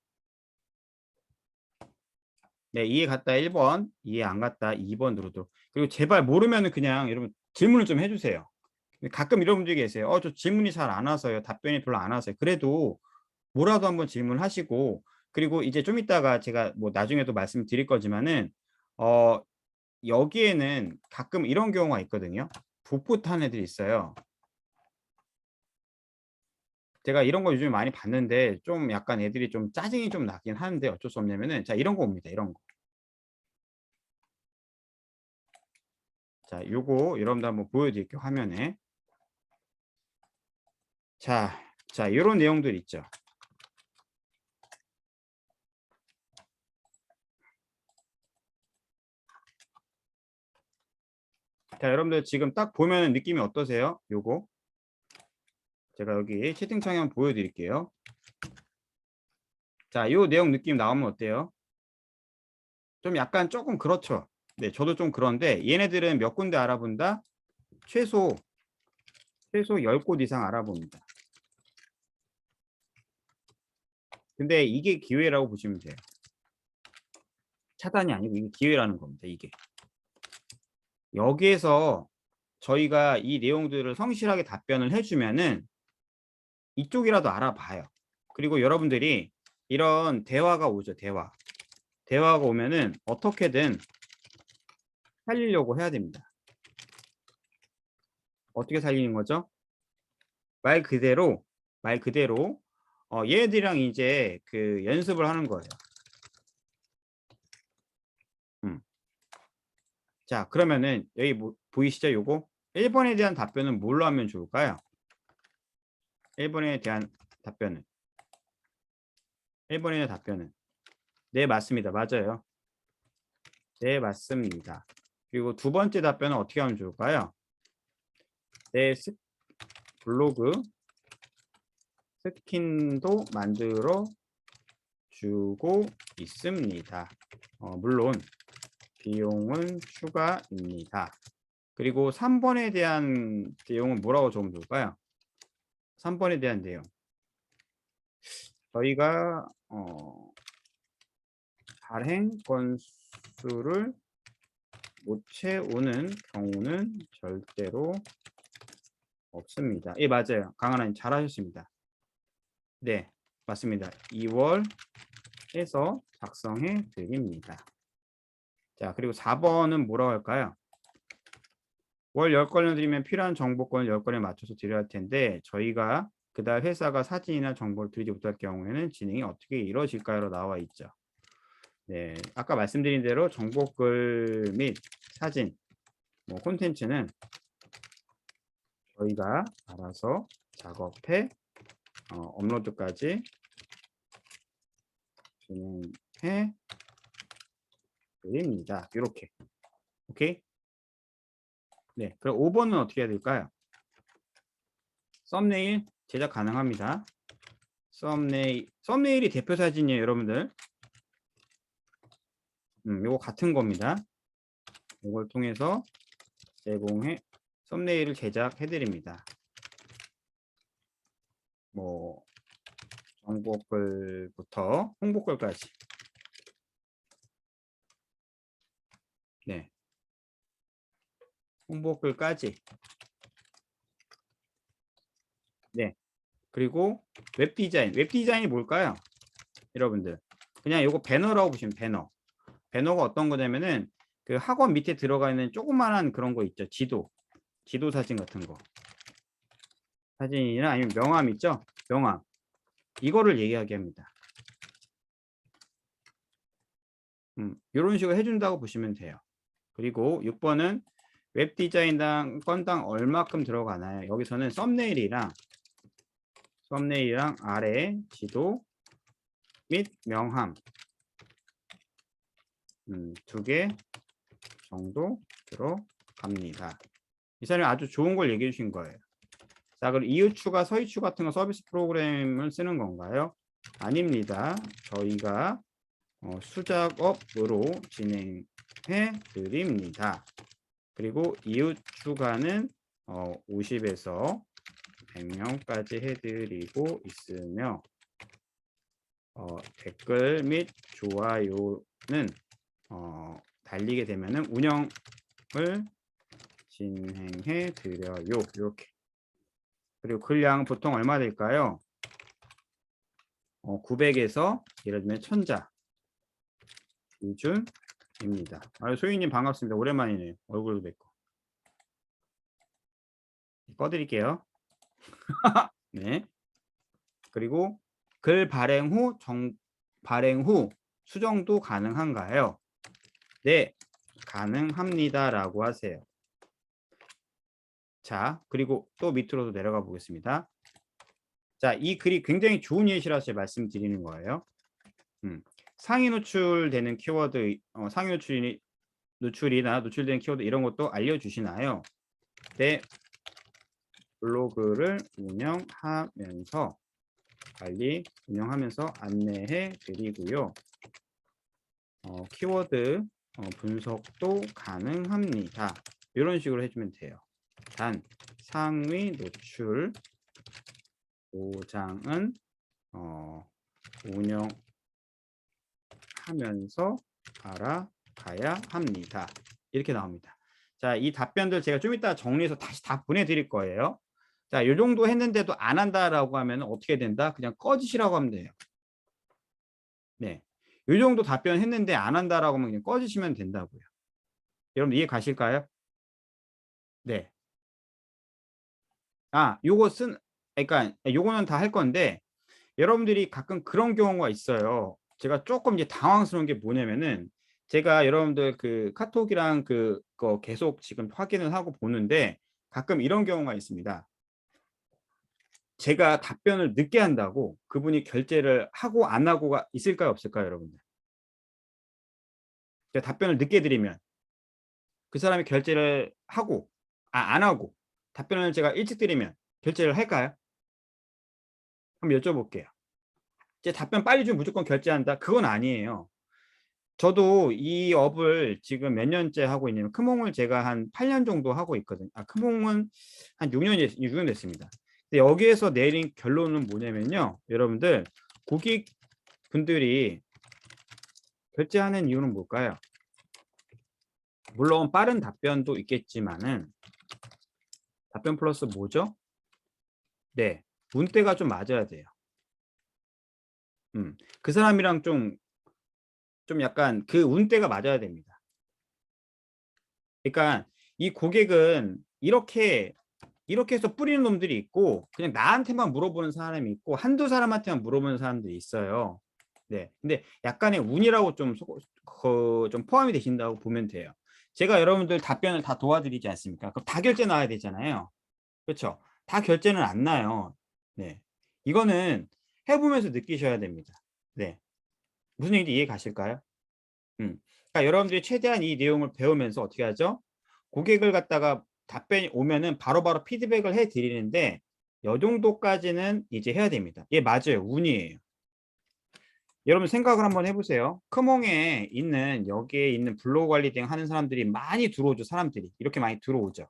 네, 이해 갔다 1번, 이해 안 갔다 2번 누르도록. 그리고 제발 모르면은 그냥 여러분 질문을 좀 해주세요. 가끔 이런 분들이 계세요. 저 질문이 잘 안 와서요. 답변이 별로 안 와서요. 그래도 뭐라도 한번 질문하시고, 그리고 이제 좀 이따가 제가 뭐 나중에도 말씀드릴 거지만은 어 여기에는 가끔 이런 경우가 있거든요. 풋풋한 애들이 있어요. 제가 이런 거 요즘에 많이 봤는데 좀 약간 애들이 좀 짜증이 좀 나긴 하는데 어쩔 수 없냐면은 자 이런 거 옵니다. 이런 거. 자 요거 여러분들 한번 보여드릴게요 화면에. 자 요런 내용들 있죠. 자 여러분들 지금 딱 보면은 느낌이 어떠세요? 요거 제가 여기 채팅창에 한번 보여드릴게요. 자 요 내용 느낌 나오면 어때요? 좀 약간 조금 그렇죠. 네 저도 좀 그런데 얘네들은 몇 군데 알아본다? 최소 10곳 이상 알아봅니다. 근데 이게 기회라고 보시면 돼요. 차단이 아니고 이게 기회라는 겁니다. 이게. 여기에서 저희가 이 내용들을 성실하게 답변을 해 주면은 이쪽이라도 알아봐요. 그리고 여러분들이 이런 대화가 오죠, 대화. 대화가 오면은 어떻게든 살리려고 해야 됩니다. 어떻게 살리는 거죠? 말 그대로 얘네들이랑 이제 그 연습을 하는 거예요. 음. 자, 그러면은 여기 뭐 보이시죠? 요거 1번에 대한 답변은 뭘로 하면 좋을까요? 1번에 대한 답변은 1번에 대한 답변은 네, 맞습니다. 맞아요. 네, 맞습니다. 그리고 두 번째 답변은 어떻게 하면 좋을까요? 네, 블로그 스킨도 만들어 주고 있습니다. 물론 비용은 추가입니다. 그리고 3번에 대한 내용은 뭐라고 적으면 좋을까요? 3번에 대한 내용. 저희가 발행 건수를 못 채우는 경우는 절대로 없습니다. 예, 맞아요. 강하나님 잘하셨습니다. 네, 맞습니다. 2월에서 작성해 드립니다. 자, 그리고 4번은 뭐라고 할까요? 월 10건을 드리면 필요한 정보권을 10건에 맞춰서 드려야 할 텐데 저희가 그다음 회사가 사진이나 정보를 드리지 못할 경우에는 진행이 어떻게 이루어질까요?로 나와 있죠. 네, 아까 말씀드린 대로 정보글 및 사진, 뭐 콘텐츠는 저희가 알아서 작업해 업로드까지 진행해 드립니다. 이렇게. 오케이? 네. 그럼 5번은 어떻게 해야 될까요? 썸네일 제작 가능합니다. 썸네일이 대표 사진이에요, 여러분들. 요거 같은 겁니다. 이걸 통해서 제공해 썸네일을 제작해 드립니다. 뭐 정보글부터 홍보글까지. 네. 홍보글까지. 네. 그리고 웹 디자인이 뭘까요? 여러분들. 그냥 요거 배너라고 보시면 배너. 배너가 어떤 거냐면은 그 학원 밑에 들어가 있는 조그만한 그런 거 있죠. 지도 사진 같은 거. 사진이나 아니면 명함 있죠? 명함. 이거를 얘기하게 합니다. 이런 식으로 해준다고 보시면 돼요. 그리고 6번은 웹 디자인당 건당 얼마큼 들어가나요? 여기서는 썸네일이랑 아래 지도 및 명함 2개 정도 들어갑니다. 이 사람이 아주 좋은 걸 얘기해 주신 거예요. 자, 그럼 이웃추가 서이추 같은 거 서비스 프로그램을 쓰는 건가요? 아닙니다. 저희가 수작업으로 진행해 드립니다. 그리고 이웃 추가는 50에서 100명까지 해드리고 있으며 댓글 및 좋아요는 달리게 되면은 운영을 진행해 드려요. 이렇게. 그리고 글량 보통 얼마 될까요? 900에서 예를 들면 1000자 기준입니다. 소희님 반갑습니다. 오랜만이네요. 얼굴도 뵙고. 꺼드릴게요. 네. 그리고 글 발행 후 수정도 가능한가요? 네, 가능합니다라고 하세요. 자, 그리고 또 밑으로도 내려가 보겠습니다. 자, 이 글이 굉장히 좋은 예시라서 제가 말씀드리는 거예요. 상위 노출되는 키워드, 상위 노출이나 노출되는 키워드 이런 것도 알려주시나요? 네, 블로그를 관리 운영하면서 안내해 드리고요. 키워드 분석도 가능합니다. 이런 식으로 해주면 돼요. 단 상위 노출 보장은 운영하면서 알아가야 합니다. 이렇게 나옵니다. 자, 이 답변들 제가 좀 이따 정리해서 다시 다 보내드릴 거예요. 자, 이 정도 했는데도 안 한다라고 하면 어떻게 된다? 그냥 꺼지시라고 하면 돼요. 네, 이 정도 답변했는데 안 한다라고 하면 그냥 꺼지시면 된다고요. 여러분 이해 가실까요? 네. 그러니까 요거는 다 할 건데 여러분들이 가끔 그런 경우가 있어요. 제가 조금 이제 당황스러운 게 뭐냐면은 제가 여러분들 그 카톡이랑 그거 계속 지금 확인을 하고 보는데 가끔 이런 경우가 있습니다. 제가 답변을 늦게 한다고 그분이 결제를 하고 안 하고가 있을까요, 없을까요, 여러분들? 제가 답변을 늦게 드리면 그 사람이 결제를 하고 안 하고 답변을 제가 일찍 드리면 결제를 할까요? 한번 여쭤볼게요. 제 답변 빨리 주면 무조건 결제한다? 그건 아니에요. 저도 이 업을 지금 몇 년째 하고 있냐면 크몽을 제가 한 8년 정도 하고 있거든요. 크몽은 한 6년 됐습니다. 근데 여기에서 내린 결론은 뭐냐면요. 여러분들 고객분들이 결제하는 이유는 뭘까요? 물론 빠른 답변도 있겠지만은 답변 플러스 뭐죠? 네, 문대가 좀 맞아야 돼요. 그 사람이랑 좀 약간 그 운대가 맞아야 됩니다. 그러니까 이 고객은 이렇게 해서 뿌리는 놈들이 있고 그냥 나한테만 물어보는 사람이 있고 한두 사람한테만 물어보는 사람들이 있어요. 네, 근데 약간의 운이라고 좀 포함이 되신다고 보면 돼요. 제가 여러분들 답변을 다 도와드리지 않습니까? 그럼 다 결제 나와야 되잖아요. 그렇죠? 다 결제는 안 나요. 네, 이거는 해보면서 느끼셔야 됩니다. 네, 무슨 얘기인지 이해 가실까요? 그러니까 여러분들이 최대한 이 내용을 배우면서 어떻게 하죠? 고객을 갖다가 답변이 오면은 바로바로 피드백을 해 드리는데 이 정도까지는 이제 해야 됩니다. 예, 맞아요. 운이에요. 여러분 생각을 한번 해보세요. 크몽에 있는 여기에 있는 블로그 관리 등 하는 사람들이 많이 들어오죠. 사람들이 이렇게 많이 들어오죠.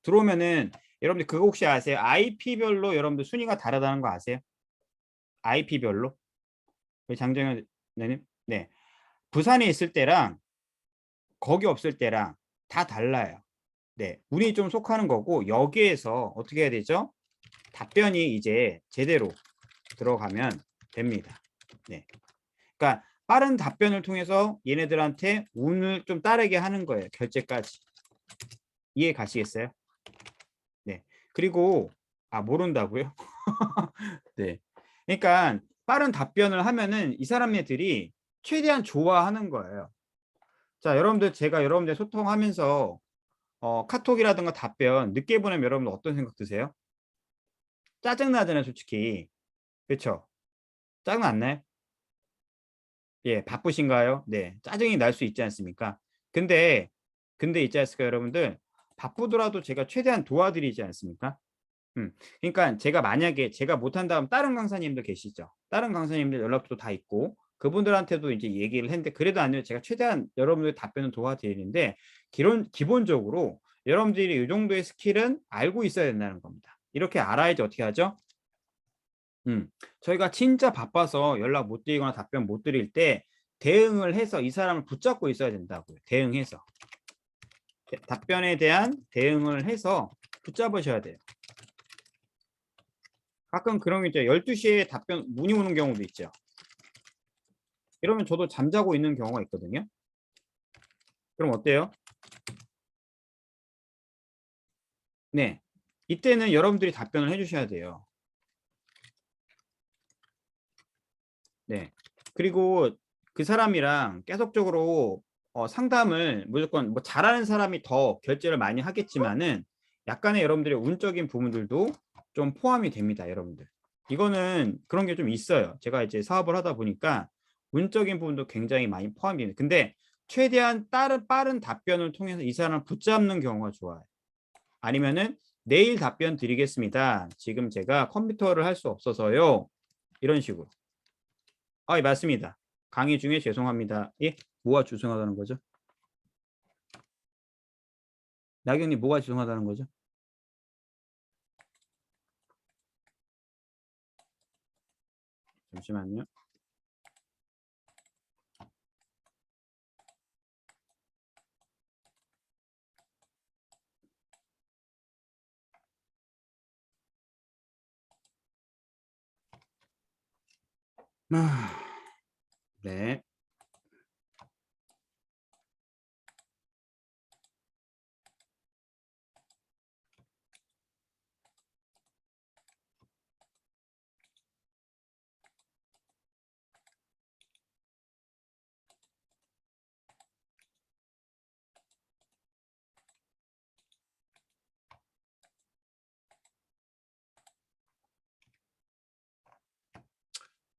들어오면은 여러분들 그거 혹시 아세요? IP별로 여러분들 순위가 다르다는 거 아세요? IP별로? 장정현 님, 네, 부산에 있을 때랑 거기 없을 때랑 다 달라요. 네, 운이 좀 속하는 거고 여기에서 어떻게 해야 되죠? 답변이 이제 제대로 들어가면 됩니다. 네, 그러니까 빠른 답변을 통해서 얘네들한테 운을 좀 따르게 하는 거예요. 결제까지. 이해 가시겠어요? 네, 그리고 모른다고요? 네, 그러니까 빠른 답변을 하면은 이 사람네들이 최대한 좋아하는 거예요. 자, 여러분들 제가 여러분들 소통하면서 카톡이라든가 답변 늦게 보내면 여러분 어떤 생각 드세요? 짜증나잖아요, 솔직히. 그렇죠? 짜증 안 나요? 예, 바쁘신가요? 네, 짜증이 날 수 있지 않습니까? 근데 있지 않습니까, 여러분들? 바쁘더라도 제가 최대한 도와드리지 않습니까? 그러니까 제가 만약에 제가 못한다면 다른 강사님들 계시죠? 다른 강사님들 연락도 다 있고 그분들한테도 이제 얘기를 했는데 그래도 안 돼요. 제가 최대한 여러분들 답변을 도와드리는데 기본적으로 여러분들이 이 정도의 스킬은 알고 있어야 된다는 겁니다. 이렇게 알아야지 어떻게 하죠? 저희가 진짜 바빠서 연락 못 드리거나 답변 못 드릴 때 대응을 해서 이 사람을 붙잡고 있어야 된다고요. 대응해서. 답변에 대한 대응을 해서 붙잡으셔야 돼요. 가끔 그런 게 있죠. 12시에 답변 문의 오는 경우도 있죠. 이러면 저도 잠자고 있는 경우가 있거든요. 그럼 어때요? 네. 이때는 여러분들이 답변을 해 주셔야 돼요. 네. 그리고 그 사람이랑 계속적으로 상담을 무조건 뭐 잘하는 사람이 더 결제를 많이 하겠지만은 약간의 여러분들의 운적인 부분들도 좀 포함이 됩니다, 여러분들. 이거는 그런 게 좀 있어요. 제가 이제 사업을 하다 보니까 운적인 부분도 굉장히 많이 포함이 됩니다. 근데 최대한 빠른 답변을 통해서 이 사람을 붙잡는 경우가 좋아요. 아니면은 "내일 답변 드리겠습니다. 지금 제가 컴퓨터를 할 수 없어서요." 이런 식으로. 예 맞습니다. "강의 중에 죄송합니다." 예? 뭐가 죄송하다는 거죠? 나경님 뭐가 죄송하다는 거죠? 잠시만요. 아 네.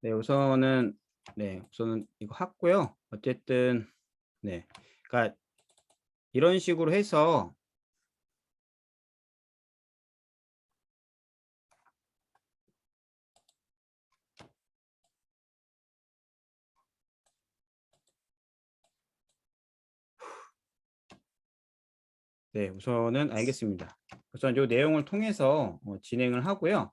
네 우선은 이거 했고요. 어쨌든 네. 그러니까 이런 식으로 해서 네 우선은 알겠습니다. 우선 요 내용을 통해서 진행을 하고요.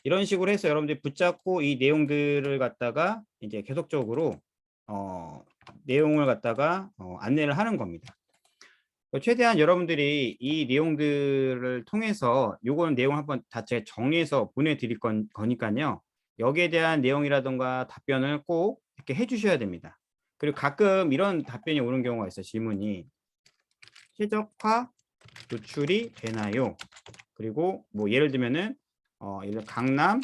이런 식으로 해서 여러분들이 붙잡고 이 내용들을 갖다가 이제 계속적으로 어 내용을 갖다가 안내를 하는 겁니다. 최대한 여러분들이 이 내용들을 통해서 요거는 내용 한번 다 제가 정리해서 보내드릴 거니까요. 여기에 대한 내용이라든가 답변을 꼭 이렇게 해 주셔야 됩니다. 그리고 가끔 이런 답변이 오는 경우가 있어요. 질문이 "최적화 노출이 되나요?" 그리고 뭐 예를 들면은 예를 들어 "강남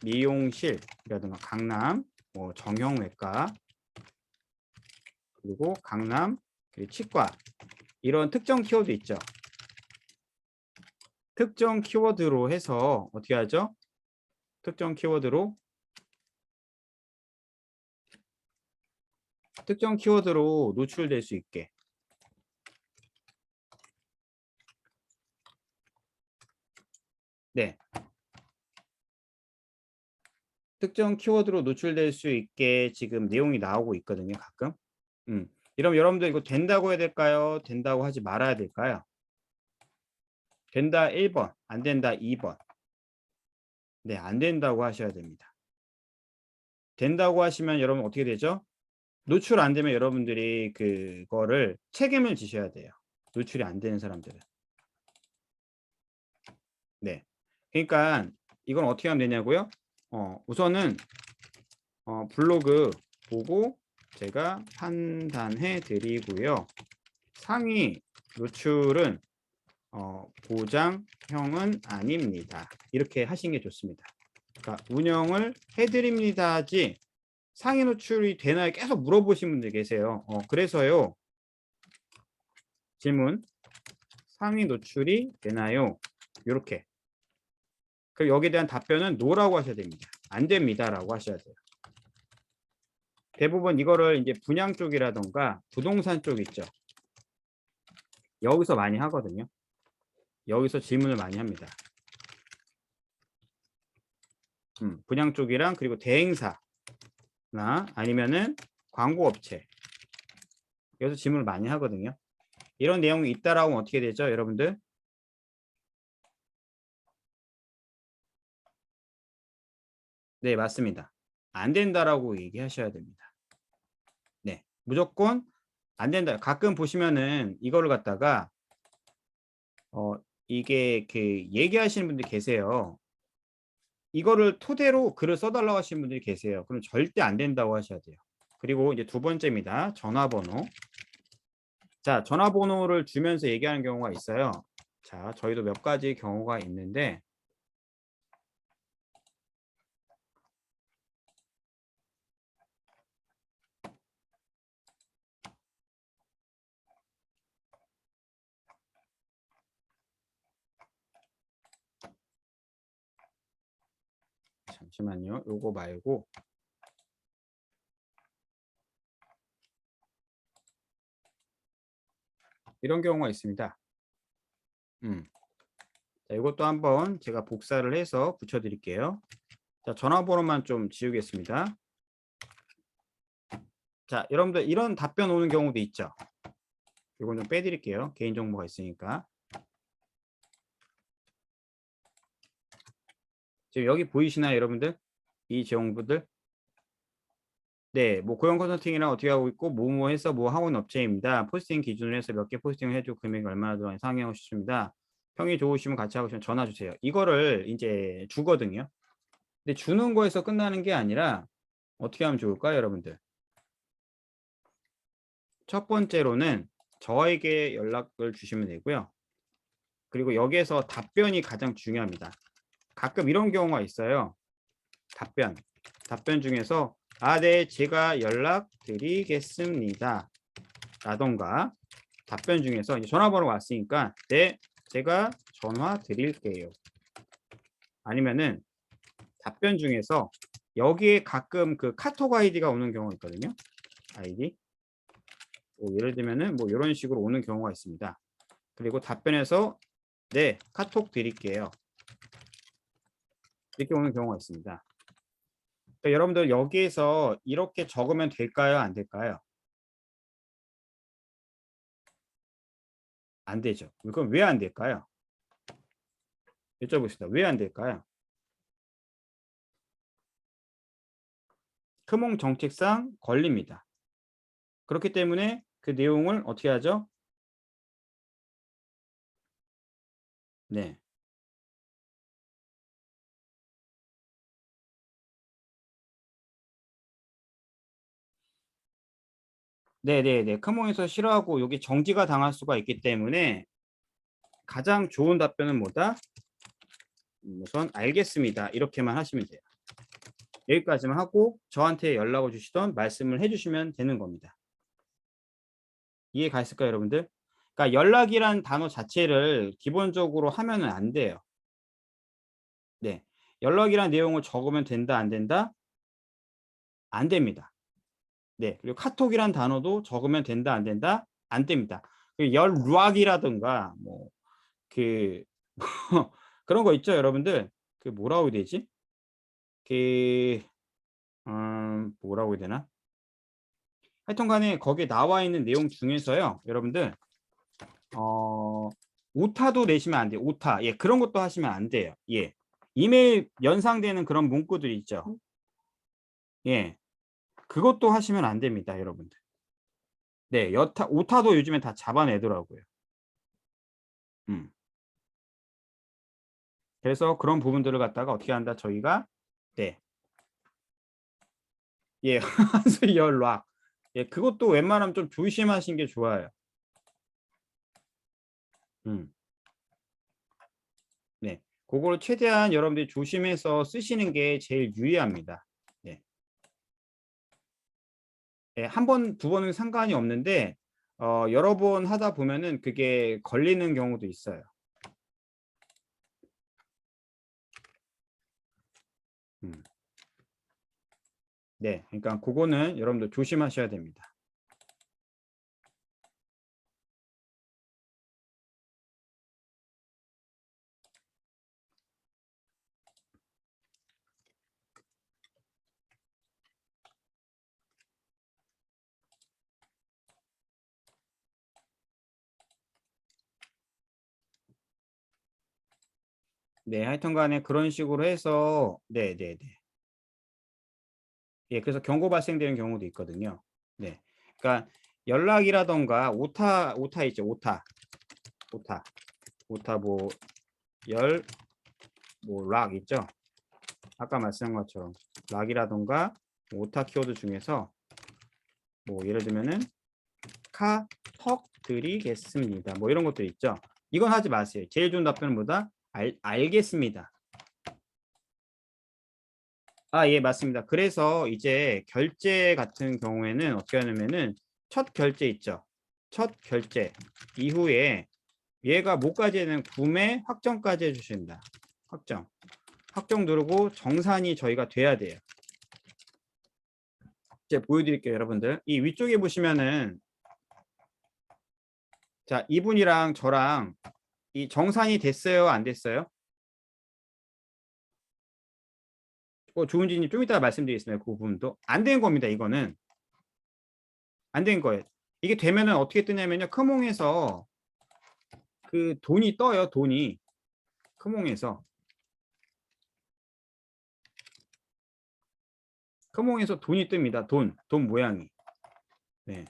미용실이라든가 강남 뭐 정형외과 그리고 강남 그리고 치과" 이런 특정 키워드 있죠. 특정 키워드로 해서 어떻게 하죠? 특정 키워드로 노출될 수 있게. 네. 특정 키워드로 노출될 수 있게 지금 내용이 나오고 있거든요, 가끔. 음. 이러면 여러분들 이거 된다고 해야 될까요? 된다고 하지 말아야 될까요? 된다 1 번, 안 된다 2 번. 네, 안 된다고 하셔야 됩니다. 된다고 하시면 여러분 어떻게 되죠? 노출 안 되면 여러분들이 그거를 책임을 지셔야 돼요. 노출이 안 되는 사람들은. 네. 그러니까 이건 어떻게 하면 되냐고요? 우선은 블로그 보고 제가 판단해 드리고요. 상위 노출은 보장형은 아닙니다. 이렇게 하시는 게 좋습니다. 그러니까 운영을 해 드립니다지 상위 노출이 되나요? 계속 물어보시는 분들 계세요. 그래서요. 질문 상위 노출이 되나요? 요렇게. 그럼 여기에 대한 답변은 "노라고 하셔야 됩니다. "안 됩니다."라고 하셔야 돼요. 대부분 이거를 인제 분양 쪽이라든가 부동산 쪽 있죠. 여기서 많이 하거든요. 여기서 질문을 많이 합니다. 분양 쪽이랑 그리고 대행사나 아니면은 광고업체 여기서 질문을 많이 하거든요. 이런 내용이 있다라고 하면 어떻게 되죠, 여러분들? 네 맞습니다. "안 된다."라고 얘기하셔야 됩니다. 네. 무조건 "안 된다." 가끔 보시면은 이거를 갖다가 어 이게 얘기하시는 분들 계세요. 이거를 토대로 글을 써달라고 하시는 분들이 계세요. 그럼 절대 안 된다고 하셔야 돼요. 그리고 이제 두 번째입니다. 전화번호. 자, 전화번호를 주면서 얘기하는 경우가 있어요. 자, 저희도 몇 가지 경우가 있는데 잠시만요. 요거 말고 이런 경우가 있습니다. 자, 이것도 한번 제가 복사를 해서 붙여드릴게요. 자, 전화번호만 좀 지우겠습니다. 자, 여러분들 이런 답변 오는 경우도 있죠. 이건 좀 빼드릴게요. 개인정보가 있으니까. 지금 여기 보이시나요, 여러분들? 이 정보들? 네, 뭐 고용 컨설팅이랑 어떻게 하고 있고 뭐뭐 해서 뭐 하고 있는 업체입니다. 포스팅 기준으로 해서 몇 개 포스팅을 해주고 금액이 얼마나 들어가는지 상의하고 싶습니다. 평이 좋으시면 같이 하고 싶으면 전화 주세요. 이거를 이제 주거든요. 근데 주는 거에서 끝나는 게 아니라 어떻게 하면 좋을까요, 여러분들? 첫 번째로는 저에게 연락을 주시면 되고요. 그리고 여기에서 답변이 가장 중요합니다. 가끔 이런 경우가 있어요. 답변 중에서 네, 제가 연락드리겠습니다. 라던가 답변 중에서 이제 전화번호가 왔으니까 네, 제가 전화 드릴게요. 아니면은 답변 중에서 여기에 가끔 그 카톡 아이디가 오는 경우가 있거든요. 아이디. 뭐 예를 들면은 뭐 이런 식으로 오는 경우가 있습니다. 그리고 답변에서 네, 카톡 드릴게요. 이렇게 오는 경우가 있습니다. 그러니까 여러분들 여기에서 이렇게 적으면 될까요? 안 될까요? 안 되죠. 그럼 왜 안 될까요? 여쭤봅시다. 왜 안 될까요? 크몽 정책상 걸립니다. 그렇기 때문에 그 내용을 어떻게 하죠? 네. 네네네. 크몽에서 싫어하고 여기 정지가 당할 수가 있기 때문에 가장 좋은 답변은 뭐다? 우선 알겠습니다. 이렇게만 하시면 돼요. 여기까지만 하고 저한테 연락을 주시던 말씀을 해주시면 되는 겁니다. 이해가 있을까요, 여러분들? 그러니까 연락이란 단어 자체를 기본적으로 하면은 안 돼요. 네. 연락이란 내용을 적으면 된다, 안 된다? 안 됩니다. 네. 그리고 카톡이란 단어도 적으면 된다, 안 된다? 안 됩니다. 그 연락이라든가 뭐 그 그런 거 있죠, 여러분들. 그 뭐라고 해야 되지? 그 뭐라고 해야 되나? 하여튼 간에 거기에 나와 있는 내용 중에서요. 여러분들 오타도 내시면 안 돼요. 오타. 예, 그런 것도 하시면 안 돼요. 예. 이메일 연상되는 그런 문구들이 있죠. 예. 그것도 하시면 안 됩니다, 여러분들. 네, 오타도 요즘에 다 잡아내더라고요. 음. 그래서 그런 부분들을 갖다가 어떻게 한다, 저희가 네. 예, 한술 연락. 예, 그것도 웬만하면 좀 조심하시는 게 좋아요. 음. 네. 그거를 최대한 여러분들이 조심해서 쓰시는 게 제일 유의합니다. 네. 예, 한 번, 두 번은 상관이 없는데 여러 번 하다 보면은 그게 걸리는 경우도 있어요. 음. 네. 그러니까 그거는 여러분들 조심하셔야 됩니다. 네. 하여튼 간에 그런 식으로 해서 네네네. 예, 그래서 경고 발생되는 경우도 있거든요. 네. 그러니까 연락이라던가 오타 있죠. 오타 뭐 열 뭐 락 있죠. 아까 말씀한 것처럼 락이라던가 오타 키워드 중에서 뭐 예를 들면은 카톡 드리겠습니다. 뭐 이런 것도 있죠. 이건 하지 마세요. 제일 좋은 답변은 뭐다? 알겠습니다. 아, 예, 맞습니다. 그래서 이제 결제 같은 경우에는 어떻게 하냐면은 첫 결제 있죠. 첫 결제 이후에 얘가 뭐까지 해는 구매 확정까지 해주신다. 확정. 확정 누르고 정산이 저희가 돼야 돼요. 이제 보여드릴게요, 여러분들. 이 위쪽에 보시면은 자, 이분이랑 저랑 이 정산이 됐어요, 안 됐어요? 조은지님 좀 이따가 말씀드리겠습니다. 그 부분도 안 된 겁니다. 이거는 안 된 거예요. 이게 되면은 어떻게 뜨냐면요, 크몽에서 그 돈이 떠요. 돈이 크몽에서 돈이 뜹니다. 돈 모양이. 네.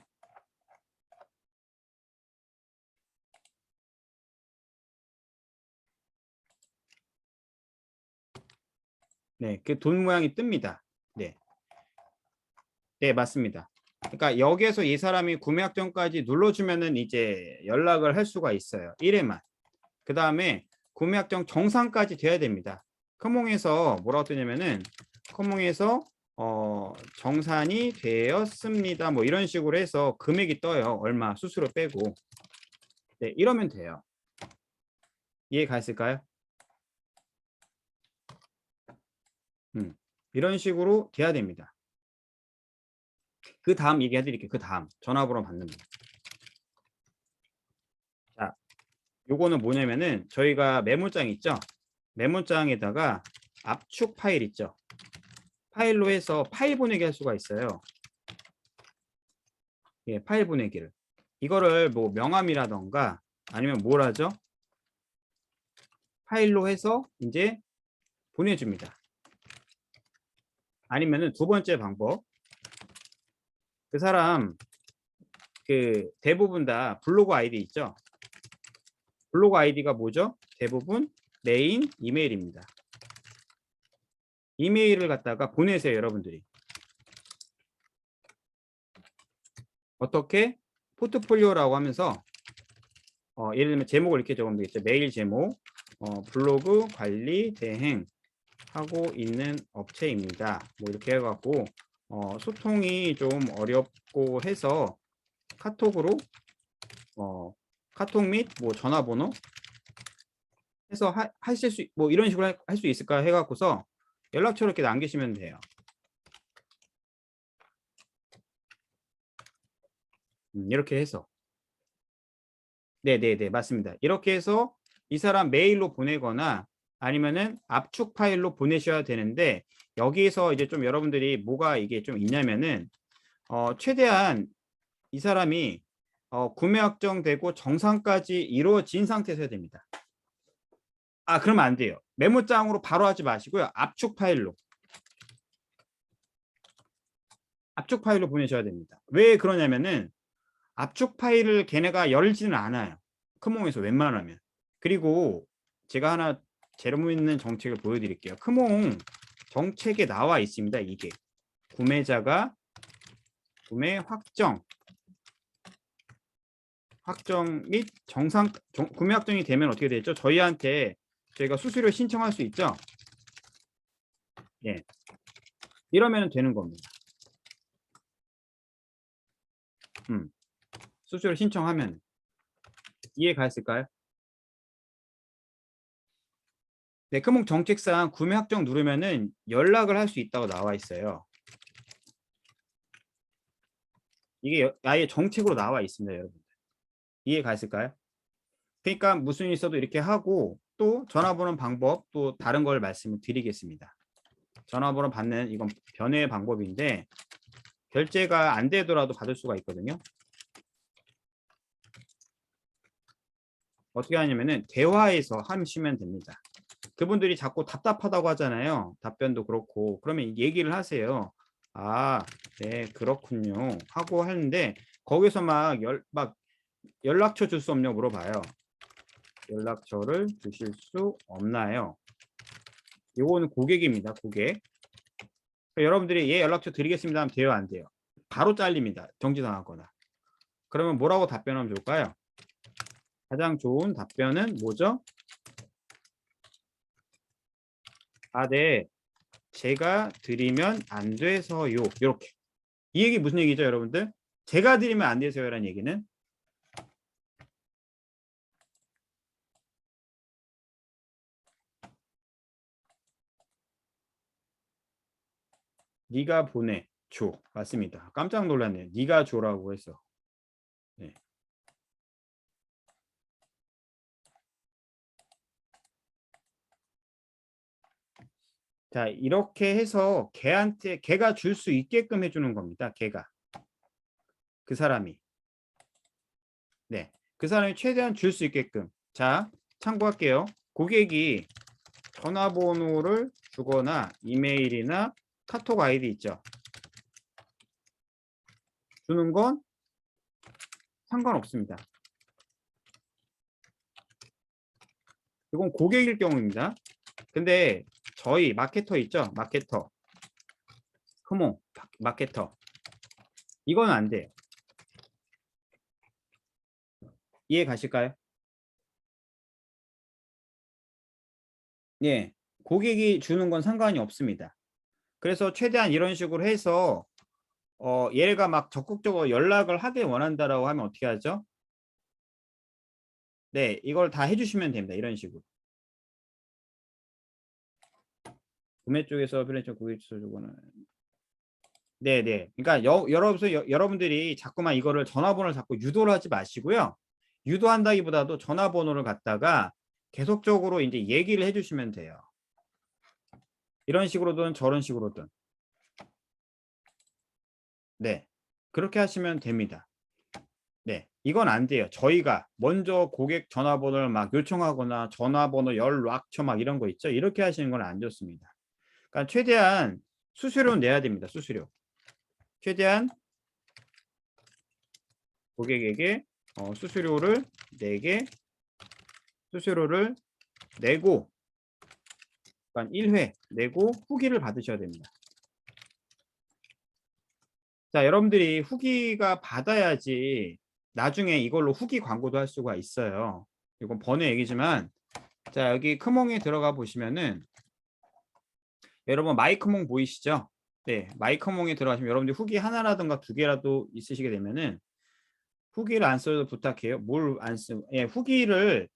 네, 그 돈 모양이 뜹니다. 네. 네, 맞습니다. 그러니까 여기에서 이 사람이 구매 확정까지 눌러주면은 이제 연락을 할 수가 있어요. 1회만. 그 다음에 구매 확정 정상까지 돼야 됩니다. 커몽에서 뭐라고 뜨냐면은 커몽에서 정산이 되었습니다. 뭐 이런 식으로 해서 금액이 떠요. 얼마 수수료 빼고. 네, 이러면 돼요. 이해 가셨을까요? 이런 식으로 돼야 됩니다. 그 다음 얘기해 드릴게요. 그 다음 전화번호 받는 거. 자, 요거는 뭐냐면은 저희가 메모장 있죠? 메모장에다가 압축 파일 있죠? 파일로 해서 파일 보내기 할 수가 있어요. 예, 파일 보내기를. 이거를 뭐 명함이라던가 아니면 뭘 하죠? 파일로 해서 이제 보내줍니다. 아니면은 두 번째 방법. 그 사람 그 대부분 다 블로그 아이디 있죠? 블로그 아이디가 뭐죠? 대부분 메인 이메일입니다. 이메일을 갖다가 보내세요, 여러분들이. 어떻게? 포트폴리오라고 하면서 예를 들면 제목을 이렇게 적으면 되겠죠. 메일 제목, 블로그 관리 대행 하고 있는 업체입니다. 뭐 이렇게 해갖고 소통이 좀 어렵고 해서 카톡으로 카톡 및 뭐 전화번호 해서 하실 수 뭐 이런 식으로 할 수 있을까 해갖고서 연락처를 이렇게 남기시면 돼요. 이렇게 해서 네네네 맞습니다. 이렇게 해서 이 사람 메일로 보내거나 아니면은 압축 파일로 보내셔야 되는데 여기에서 이제 좀 여러분들이 뭐가 이게 좀 있냐면은 최대한 이 사람이 구매 확정되고 정상까지 이루어진 상태에서 해야 됩니다. 아, 그러면 안 돼요. 메모장으로 바로 하지 마시고요. 압축 파일로 보내셔야 됩니다. 왜 그러냐면은 압축 파일을 걔네가 열지는 않아요. 크몽에서 웬만하면. 그리고 제가 하나 재무있는 정책을 보여드릴게요. 크몽 정책에 나와 있습니다. 이게 구매자가 구매 확정 및 구매 확정이 되면 어떻게 되죠? 저희한테 저희가 수수료 신청할 수 있죠? 예. 이러면 되는 겁니다. 수수료 신청하면 이해가 있을까요? 네, 크몽 정책상 구매 확정 누르면은 연락을 할 수 있다고 나와 있어요. 이게 아예 정책으로 나와 있습니다, 여러분. 이해가 있을까요? 그러니까 무슨 일 있어도 이렇게 하고 또 전화번호 방법 또 다른 걸 말씀을 드리겠습니다. 전화번호 받는 이건 변의 방법인데 결제가 안 되더라도 받을 수가 있거든요. 어떻게 하냐면은 대화에서 하시면 됩니다. 그분들이 자꾸 답답하다고 하잖아요. 답변도 그렇고 그러면 얘기를 하세요. 아, 네, 그렇군요. 하고 하는데 거기서 막 연락처 줄 수 없냐고 물어봐요. 연락처를 주실 수 없나요? 요거는 고객입니다. 고객. 여러분들이 예 연락처 드리겠습니다 하면 돼요, 안 돼요? 바로 잘립니다. 정지당하거나. 그러면 뭐라고 답변하면 좋을까요? 가장 좋은 답변은 뭐죠? 아, 네. 제가 드리면 안 돼서요. 이렇게. 이 얘기 무슨 얘기죠, 여러분들? 제가 드리면 안 돼서요라는 얘기는 네가 보내 줘. 맞습니다. 깜짝 놀랐네요. 네가 줘라고 해서. 네. 자, 이렇게 해서 걔한테 걔가 줄 수 있게끔 해주는 겁니다. 걔가 그 사람이 네, 그 사람이 최대한 줄 수 있게끔. 자, 참고할게요. 고객이 전화번호를 주거나 이메일이나 카톡 아이디 있죠. 주는 건 상관없습니다. 이건 고객일 경우입니다. 근데 저희 마케터 있죠? 마케터. 흐몽 마케터. 이건 안 돼요. 이해 가실까요? 예. 고객이 주는 건 상관이 없습니다. 그래서 최대한 이런 식으로 해서 얘가 막 적극적으로 연락을 하길 원한다라고 하면 어떻게 하죠? 네, 이걸 다 해주시면 됩니다. 이런 식으로. 구매 쪽에서 필렌처 고객 주거는 네네. 그러니까 여러분들이 자꾸만 이거를 전화번호를 자꾸 유도를 하지 마시고요. 유도한다기보다도 전화번호를 갖다가 계속적으로 이제 얘기를 해주시면 돼요. 이런 식으로든 저런 식으로든. 네. 그렇게 하시면 됩니다. 네. 이건 안 돼요. 저희가 먼저 고객 전화번호를 막 요청하거나 전화번호 연락처 막 이런 거 있죠. 이렇게 하시는 건 안 좋습니다. 그러니까 최대한 수수료는 내야 됩니다. 수수료. 최대한 고객에게 수수료를 내고 그러니까 1회 내고 후기를 받으셔야 됩니다. 자, 여러분들이 후기가 받아야지 나중에 이걸로 후기 광고도 할 수가 있어요. 이건 번외 얘기지만 자, 여기 크몽에 들어가 보시면은 여러분 마이크몽 보이시죠? 네, 마이크몽에 들어가시면 여러분들 후기 하나라든가 두 개라도 있으시게 되면은 후기를 안 써도 부탁해요. 뭘 안 쓰? 예, 후기를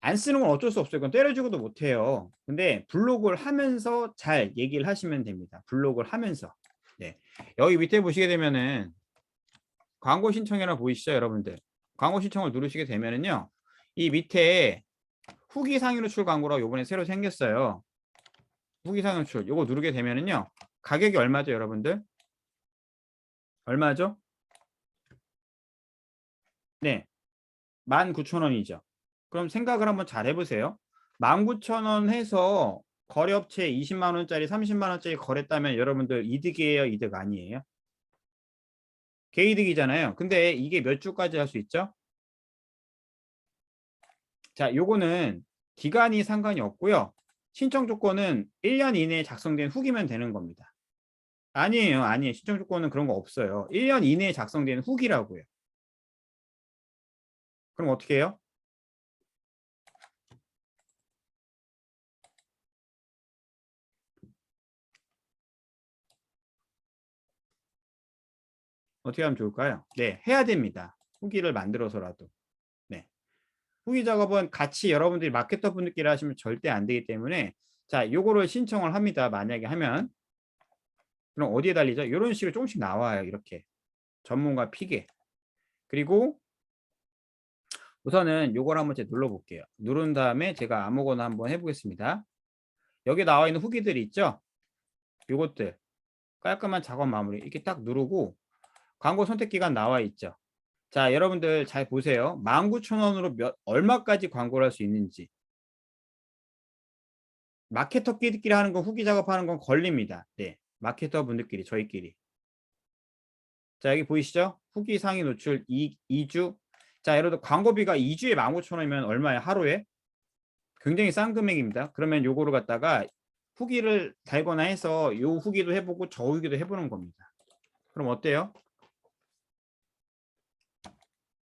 안 쓰는 건 어쩔 수 없어요. 그건 때려주고도 못해요. 근데 블로그를 하면서 잘 얘기를 하시면 됩니다. 블로그를 하면서. 네. 여기 밑에 보시게 되면은 광고 신청이라 보이시죠, 여러분들? 광고 신청을 누르시게 되면은요. 이 밑에 후기 상위 노출 광고라고 요번에 새로 생겼어요. 후기 상위 노출. 요거 누르게 되면은요. 가격이 얼마죠, 여러분들? 얼마죠? 네. 19,000원이죠. 그럼 생각을 한번 잘 해보세요. 19,000원 해서 거래업체 20만 원짜리 30만 원짜리 거랬다면 여러분들 이득이에요, 이득 아니에요? 개이득이잖아요. 근데 이게 몇 주까지 할 수 있죠? 자, 요거는 기간이 상관이 없고요. 신청 조건은 1년 이내에 작성된 후기면 되는 겁니다. 아니에요, 아니에요. 신청 조건은 그런 거 없어요. 1년 이내에 작성된 후기라고요. 그럼 어떻게 해요? 어떻게 하면 좋을까요? 네, 해야 됩니다. 후기를 만들어서라도. 네. 후기 작업은 같이 여러분들이 마케터 분들끼리 하시면 절대 안 되기 때문에 자, 요거를 신청을 합니다. 만약에 하면 그럼 어디에 달리죠? 이런 식으로 조금씩 나와요. 이렇게 전문가 피게. 그리고 우선은 요걸 한번 제가 눌러볼게요. 누른 다음에 제가 아무거나 한번 해보겠습니다. 여기 나와 있는 후기들이 있죠? 요것들 깔끔한 작업 마무리 이렇게 딱 누르고 광고 선택 기간 나와 있죠? 자, 여러분들 잘 보세요. 19,000원으로 얼마까지 광고를 할 수 있는지. 마케터끼리 하는 건 후기 작업하는 건 걸립니다. 네. 마케터 분들끼리 저희끼리. 자, 여기 보이시죠? 후기 상위 노출 2주. 자, 여러분 광고비가 2주에 15,000원이면 얼마예요? 하루에? 굉장히 싼 금액입니다. 그러면 요거를 갖다가 후기를 달거나 해서 요 후기도 해보고 저 후기도 해보는 겁니다. 그럼 어때요?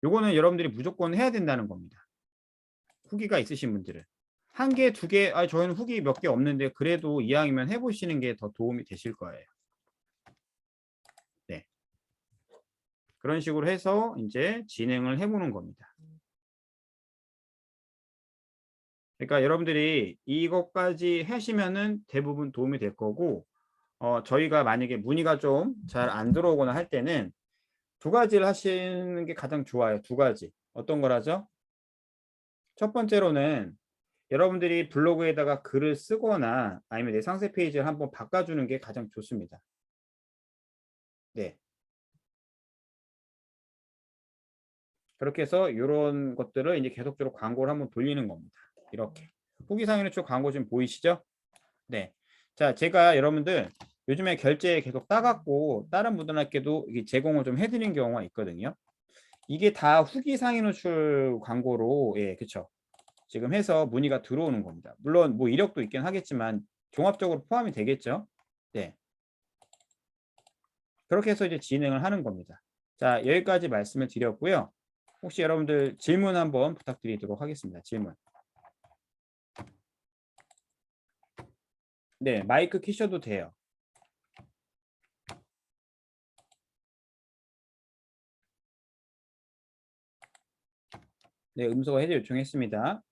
요거는 여러분들이 무조건 해야 된다는 겁니다. 후기가 있으신 분들은. 한 개, 두 개, 저희는 후기 몇 개 없는데 그래도 이왕이면 해보시는 게 더 도움이 되실 거예요. 네. 그런 식으로 해서 이제 진행을 해보는 겁니다. 그러니까 여러분들이 이것까지 하시면은 대부분 도움이 될 거고, 저희가 만약에 문의가 좀 잘 안 들어오거나 할 때는 두 가지를 하시는 게 가장 좋아요. 두 가지. 어떤 거라죠? 첫 번째로는 여러분들이 블로그에다가 글을 쓰거나 아니면 내 상세 페이지를 한번 바꿔주는 게 가장 좋습니다. 네. 그렇게 해서 이런 것들을 이제 계속적으로 광고를 한번 돌리는 겁니다. 이렇게. 후기 상위는 쭉 광고 지금 보이시죠? 네. 자, 제가 여러분들 요즘에 결제 계속 따갖고 다른 분들께도 이게 제공을 좀 해드린 경우가 있거든요. 이게 다 후기 상위 노출 광고로, 예, 그쵸. 지금 해서 문의가 들어오는 겁니다. 물론 뭐 이력도 있긴 하겠지만 종합적으로 포함이 되겠죠. 네. 그렇게 해서 이제 진행을 하는 겁니다. 자, 여기까지 말씀을 드렸고요. 혹시 여러분들 질문 한번 부탁드리도록 하겠습니다. 질문. 네, 마이크 키셔도 돼요. 네, 음소거 해제 요청했습니다.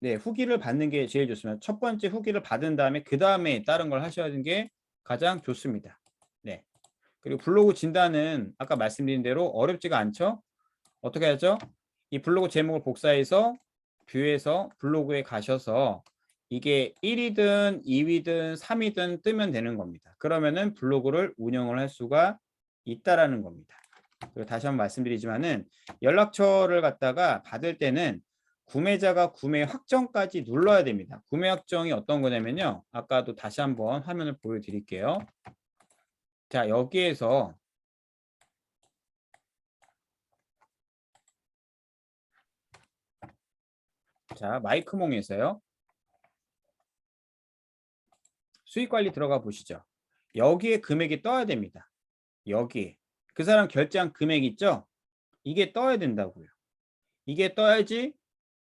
네, 후기를 받는 게 제일 좋습니다. 첫 번째 후기를 받은 다음에 그 다음에 다른 걸 하셔야 하는 게 가장 좋습니다. 네. 그리고 블로그 진단은 아까 말씀드린 대로 어렵지가 않죠? 어떻게 하죠? 이 블로그 제목을 복사해서 뷰에서 블로그에 가셔서 이게 1위든 2위든 3위든 뜨면 되는 겁니다. 그러면은 블로그를 운영을 할 수가 있다라는 겁니다. 그리고 다시 한번 말씀드리지만은 연락처를 갖다가 받을 때는 구매자가 구매 확정까지 눌러야 됩니다. 구매 확정이 어떤 거냐면요. 아까도 다시 한번 화면을 보여드릴게요. 자, 여기에서 자, 마이크몽에서요. 수익관리 들어가 보시죠. 여기에 금액이 떠야 됩니다. 여기에. 그 사람 결제한 금액 있죠? 이게 떠야 된다고요. 이게 떠야지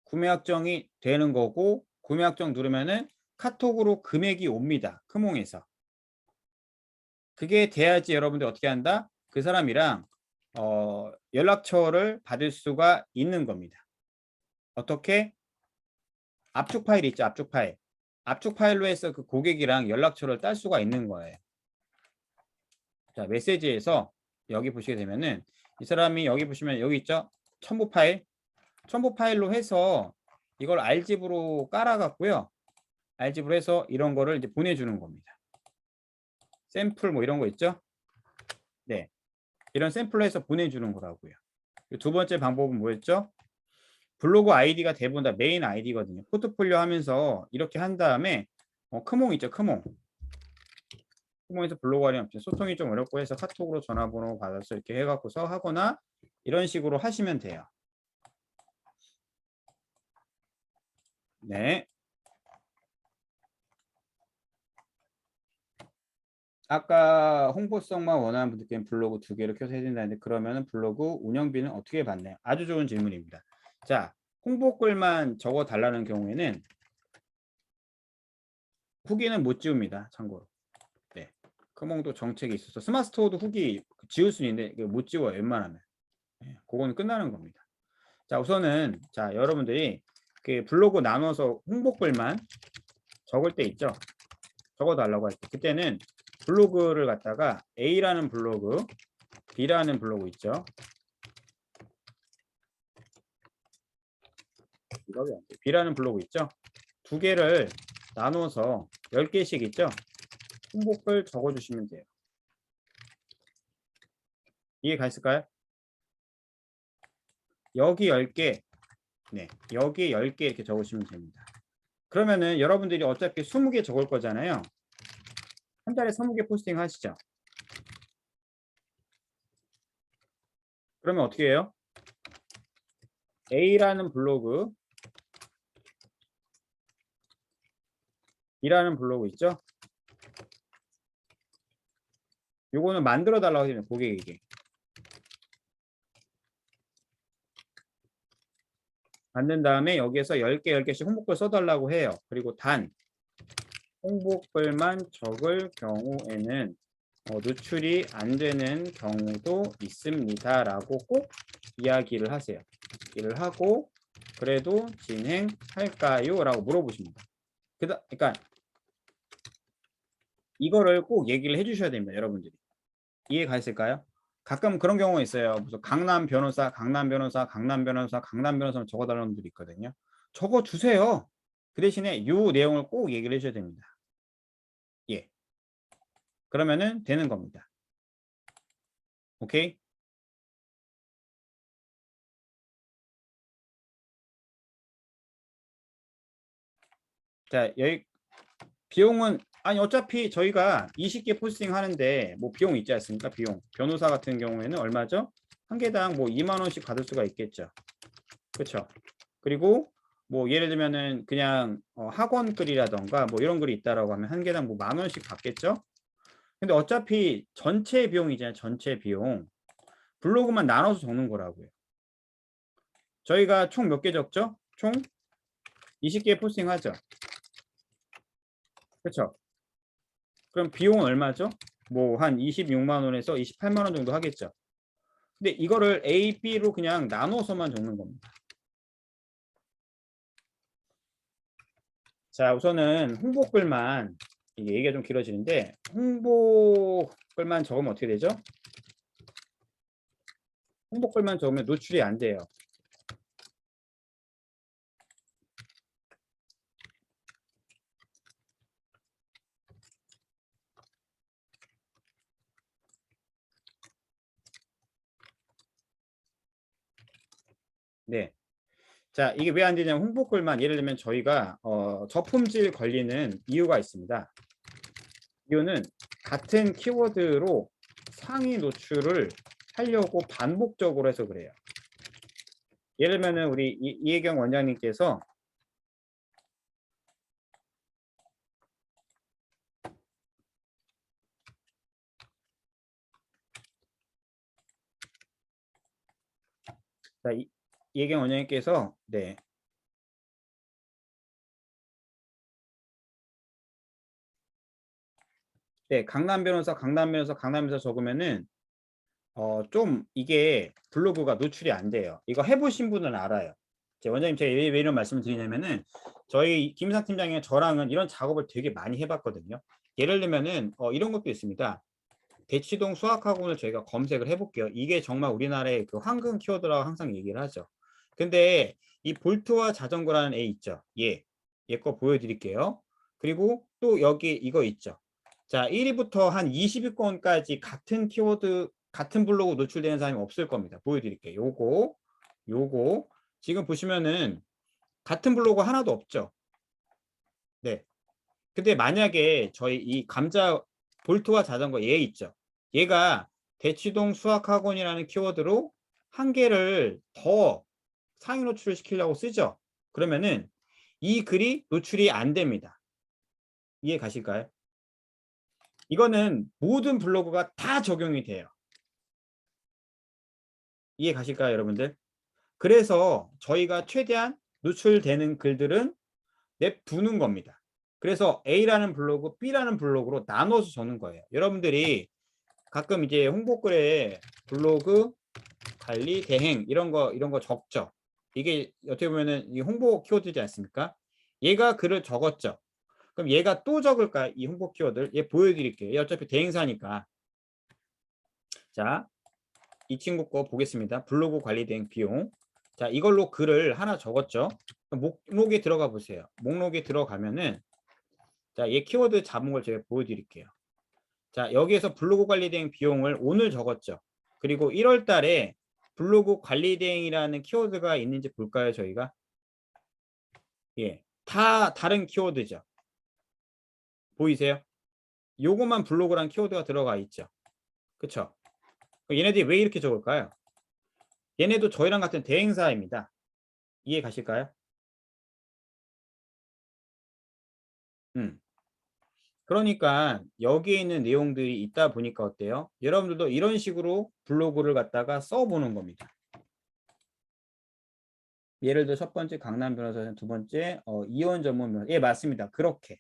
구매 확정이 되는 거고, 구매 확정 누르면은 카톡으로 금액이 옵니다. 크몽에서. 그게 돼야지 여러분들 어떻게 한다? 그 사람이랑 연락처를 받을 수가 있는 겁니다. 어떻게? 압축 파일 있죠? 압축 파일. 압축 파일로 해서 그 고객이랑 연락처를 딸 수가 있는 거예요. 자, 메시지에서 여기 보시게 되면은 이 사람이 여기 보시면 여기 있죠? 첨부 파일. 첨부 파일로 해서 이걸 R집으로 깔아갖고요. R집으로 해서 이런 거를 이제 보내주는 겁니다. 샘플 뭐 이런 거 있죠? 네. 이런 샘플로 해서 보내주는 거라고요. 두 번째 방법은 뭐였죠? 블로그 아이디가 대부분 다 메인 아이디거든요. 포트폴리오 하면서 이렇게 한 다음에 크몽 있죠? 크몽. 크몽에서 블로그 하려면 소통이 좀 어렵고 해서 카톡으로 전화번호 받아서 이렇게 해갖고서 하거나 이런 식으로 하시면 돼요. 네. 아까 홍보성만 원하는 분들께는 블로그 2개를 켜서 해야 된다는데 그러면은 블로그 운영비는 어떻게 받나요? 아주 좋은 질문입니다. 자, 홍보글만 적어 달라는 경우에는 후기는 못 지웁니다. 참고로. 네. 크몽도 정책이 있어서 스마트스토어도 후기 지울 수 있는데 못 지워요. 웬만하면. 네, 그거는 끝나는 겁니다. 자, 우선은 자, 여러분들이 그 블로그 나눠서 홍보글만 적을 때 있죠. 적어 달라고 할 때 그때는 블로그를 갖다가 A라는 블로그, B라는 블로그 있죠. B라는 블로그 있죠. 두 개를 나눠서 10개씩 있죠. 홍보글 적어주시면 돼요. 이해가 있을까요? 여기 10개, 네, 여기 10개 이렇게 적으시면 됩니다. 그러면은 여러분들이 어차피 20개 적을 거잖아요. 한 달에 20개 포스팅 하시죠. 그러면 어떻게 해요? A라는 블로그 B라는 블로그 있죠? 요거는 만들어 달라고 하시면 고객에게 만든 다음에 여기에서 10개, 10개씩 홍보글 써달라고 해요. 그리고 단 홍보글만 적을 경우에는 노출이 안 되는 경우도 있습니다. 라고 꼭 이야기를 하세요. 이야기를 하고 그래도 진행할까요? 라고 물어보십니다. 그러니까 이거를 꼭 얘기를 해주셔야 됩니다. 여러분들이. 이해가 있을까요? 가끔 그런 경우가 있어요. 무슨 강남 변호사, 강남 변호사, 강남 변호사, 강남 변호사는 적어달라는 분들이 있거든요. 적어주세요. 그 대신에 이 내용을 꼭 얘기를 해줘야 됩니다. 예. 그러면은 되는 겁니다. 오케이? 자, 여기 비용은 아니 어차피 저희가 20개 포스팅 하는데 뭐 비용 있지 않습니까? 비용. 변호사 같은 경우에는 얼마죠? 한 개당 뭐 2만 원씩 받을 수가 있겠죠. 그렇죠? 그리고 뭐 예를 들면은 그냥 학원 글이라던가 뭐 이런 글이 있다라고 하면 한 개당 뭐 1만 원씩 받겠죠? 근데 어차피 전체 비용이잖아요. 전체 비용. 블로그만 나눠서 적는 거라고요. 저희가 총 몇 개 적죠? 총 20개 포스팅 하죠. 그렇죠? 그럼 비용은 얼마죠? 뭐 한 26만 원에서 28만 원 정도 하겠죠. 근데 이거를 A, B로 그냥 나눠서만 적는 겁니다. 자, 우선은 홍보글만 이게 얘기가 좀 길어지는데 홍보글만 적으면 어떻게 되죠? 홍보글만 적으면 노출이 안 돼요. 네. 자, 이게 왜 안 되냐면 홍보글만 예를 들면 저희가 저품질 걸리는 이유가 있습니다. 이유는 같은 키워드로 상위 노출을 하려고 반복적으로 해서 그래요. 예를 들면 우리 이혜경 원장님께서 자, 이혜경 원장님께서 네. 네, 강남 변호사, 강남 변호사, 강남 변호사 적으면은 좀 이게 블로그가 노출이 안 돼요. 이거 해보신 분은 알아요. 원장님 제가 왜 이런 말씀을 드리냐면은 저희 김상 팀장이랑 저랑은 이런 작업을 되게 많이 해봤거든요. 예를 들면은 이런 것도 있습니다. 대치동 수학학원을 저희가 검색을 해볼게요. 이게 정말 우리나라의 그 황금 키워드라고 항상 얘기를 하죠. 근데 이 볼트와 자전거라는 애 있죠. 얘 거 보여드릴게요. 그리고 또 여기 이거 있죠. 자, 1위부터 한 20위권까지 같은 키워드, 같은 블로그 노출되는 사람이 없을 겁니다. 보여드릴게요. 요거. 지금 보시면은 같은 블로그 하나도 없죠. 네. 근데 만약에 저희 이 감자 볼트와 자전거 얘 있죠. 얘가 대치동 수학학원이라는 키워드로 한 개를 더 상위 노출을 시키려고 쓰죠. 그러면은 이 글이 노출이 안 됩니다. 이해 가실까요? 이거는 모든 블로그가 다 적용이 돼요. 이해 가실까요, 여러분들? 그래서 저희가 최대한 노출되는 글들은 냅두는 겁니다. 그래서 A라는 블로그, B라는 블로그로 나눠서 적는 거예요. 여러분들이 가끔 이제 홍보글에 블로그 관리 대행 이런 거 적죠. 이게 어떻게 보면은 이 홍보 키워드지 않습니까? 얘가 글을 적었죠. 그럼 얘가 또 적을까? 이 홍보 키워드를 얘 보여드릴게요. 얘 어차피 대행사니까. 자, 이 친구 거 보겠습니다. 블로그 관리 대행 비용. 자, 이걸로 글을 하나 적었죠. 목록에 들어가 보세요. 목록에 들어가면은 자, 얘 키워드 잡은 걸 제가 보여드릴게요. 자, 여기에서 블로그 관리 대행 비용을 오늘 적었죠. 그리고 1월 달에 블로그 관리 대행이라는 키워드가 있는지 볼까요, 저희가? 예. 다 다른 키워드죠. 보이세요? 요것만 블로그란 키워드가 들어가 있죠. 그쵸? 얘네들이 왜 이렇게 적을까요? 얘네도 저희랑 같은 대행사입니다. 이해 가실까요? 그러니까 여기에 있는 내용들이 있다 보니까 어때요? 여러분들도 이런 식으로 블로그를 갖다가 써보는 겁니다. 예를 들어 첫 번째 강남 변호사는 두 번째 이혼 전문 변호사. 예, 맞습니다. 그렇게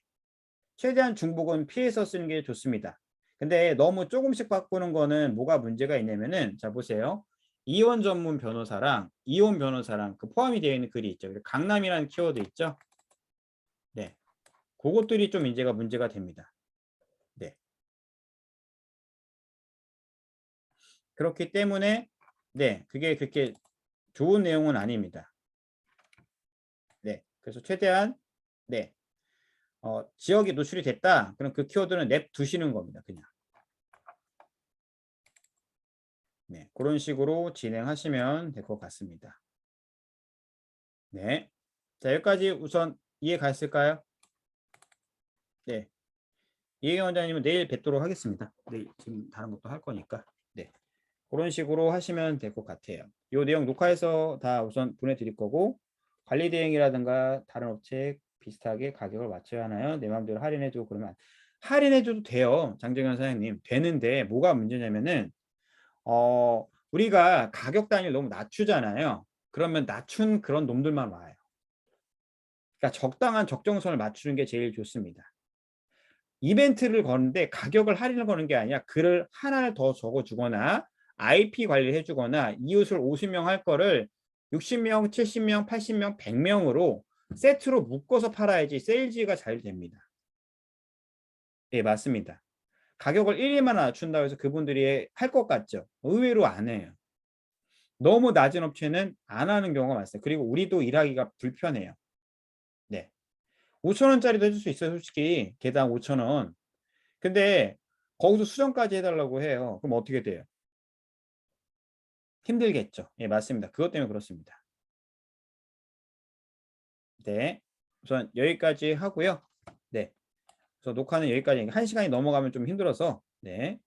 최대한 중복은 피해서 쓰는 게 좋습니다. 근데 너무 조금씩 바꾸는 거는 뭐가 문제가 있냐면은 자 보세요. 이혼 전문 변호사랑 이혼 변호사랑 그 포함이 되어 있는 글이 있죠. 강남이라는 키워드 있죠. 네, 그것들이 좀 문제가 됩니다. 네, 그렇기 때문에 네, 그게 그렇게 좋은 내용은 아닙니다. 네, 그래서 최대한 네, 지역이 노출이 됐다. 그럼 그 키워드는 냅 두시는 겁니다. 그냥. 네, 그런 식으로 진행하시면 될 것 같습니다. 네. 자, 여기까지 우선 이해 갔을까요? 네. 이해 원장님은 내일 뵙도록 하겠습니다. 네, 지금 다른 것도 할 거니까. 네. 그런 식으로 하시면 될 것 같아요. 이 내용 녹화해서 다 우선 보내드릴 거고, 관리 대행이라든가 다른 업체 비슷하게 가격을 맞춰야 하나요? 내 마음대로 할인해주고 그러면 할인해줘도 돼요. 장정현 사장님. 되는데 뭐가 문제냐면은 우리가 가격 단위를 너무 낮추잖아요. 그러면 낮춘 그런 놈들만 와요. 그러니까 적당한 적정선을 맞추는 게 제일 좋습니다. 이벤트를 거는데 가격을 할인을 거는 게 아니라 글을 하나를 더 적어주거나 IP 관리를 해주거나 이웃을 50명 할 거를 60명, 70명, 80명, 100명으로 세트로 묶어서 팔아야지 세일즈가 잘 됩니다. 예, 맞습니다. 가격을 1, 2만 원 낮춘다고 해서 그분들이 할 것 같죠? 의외로 안 해요. 너무 낮은 업체는 안 하는 경우가 많습니다. 그리고 우리도 일하기가 불편해요. 네. 5,000원짜리도 해줄 수 있어요, 솔직히. 개당 5,000원. 근데 거기서 수정까지 해달라고 해요. 그럼 어떻게 돼요? 힘들겠죠. 예, 맞습니다. 그것 때문에 그렇습니다. 네. 우선 여기까지 하고요. 네. 그래서 녹화는 여기까지. 1시간이 넘어가면 좀 힘들어서. 네.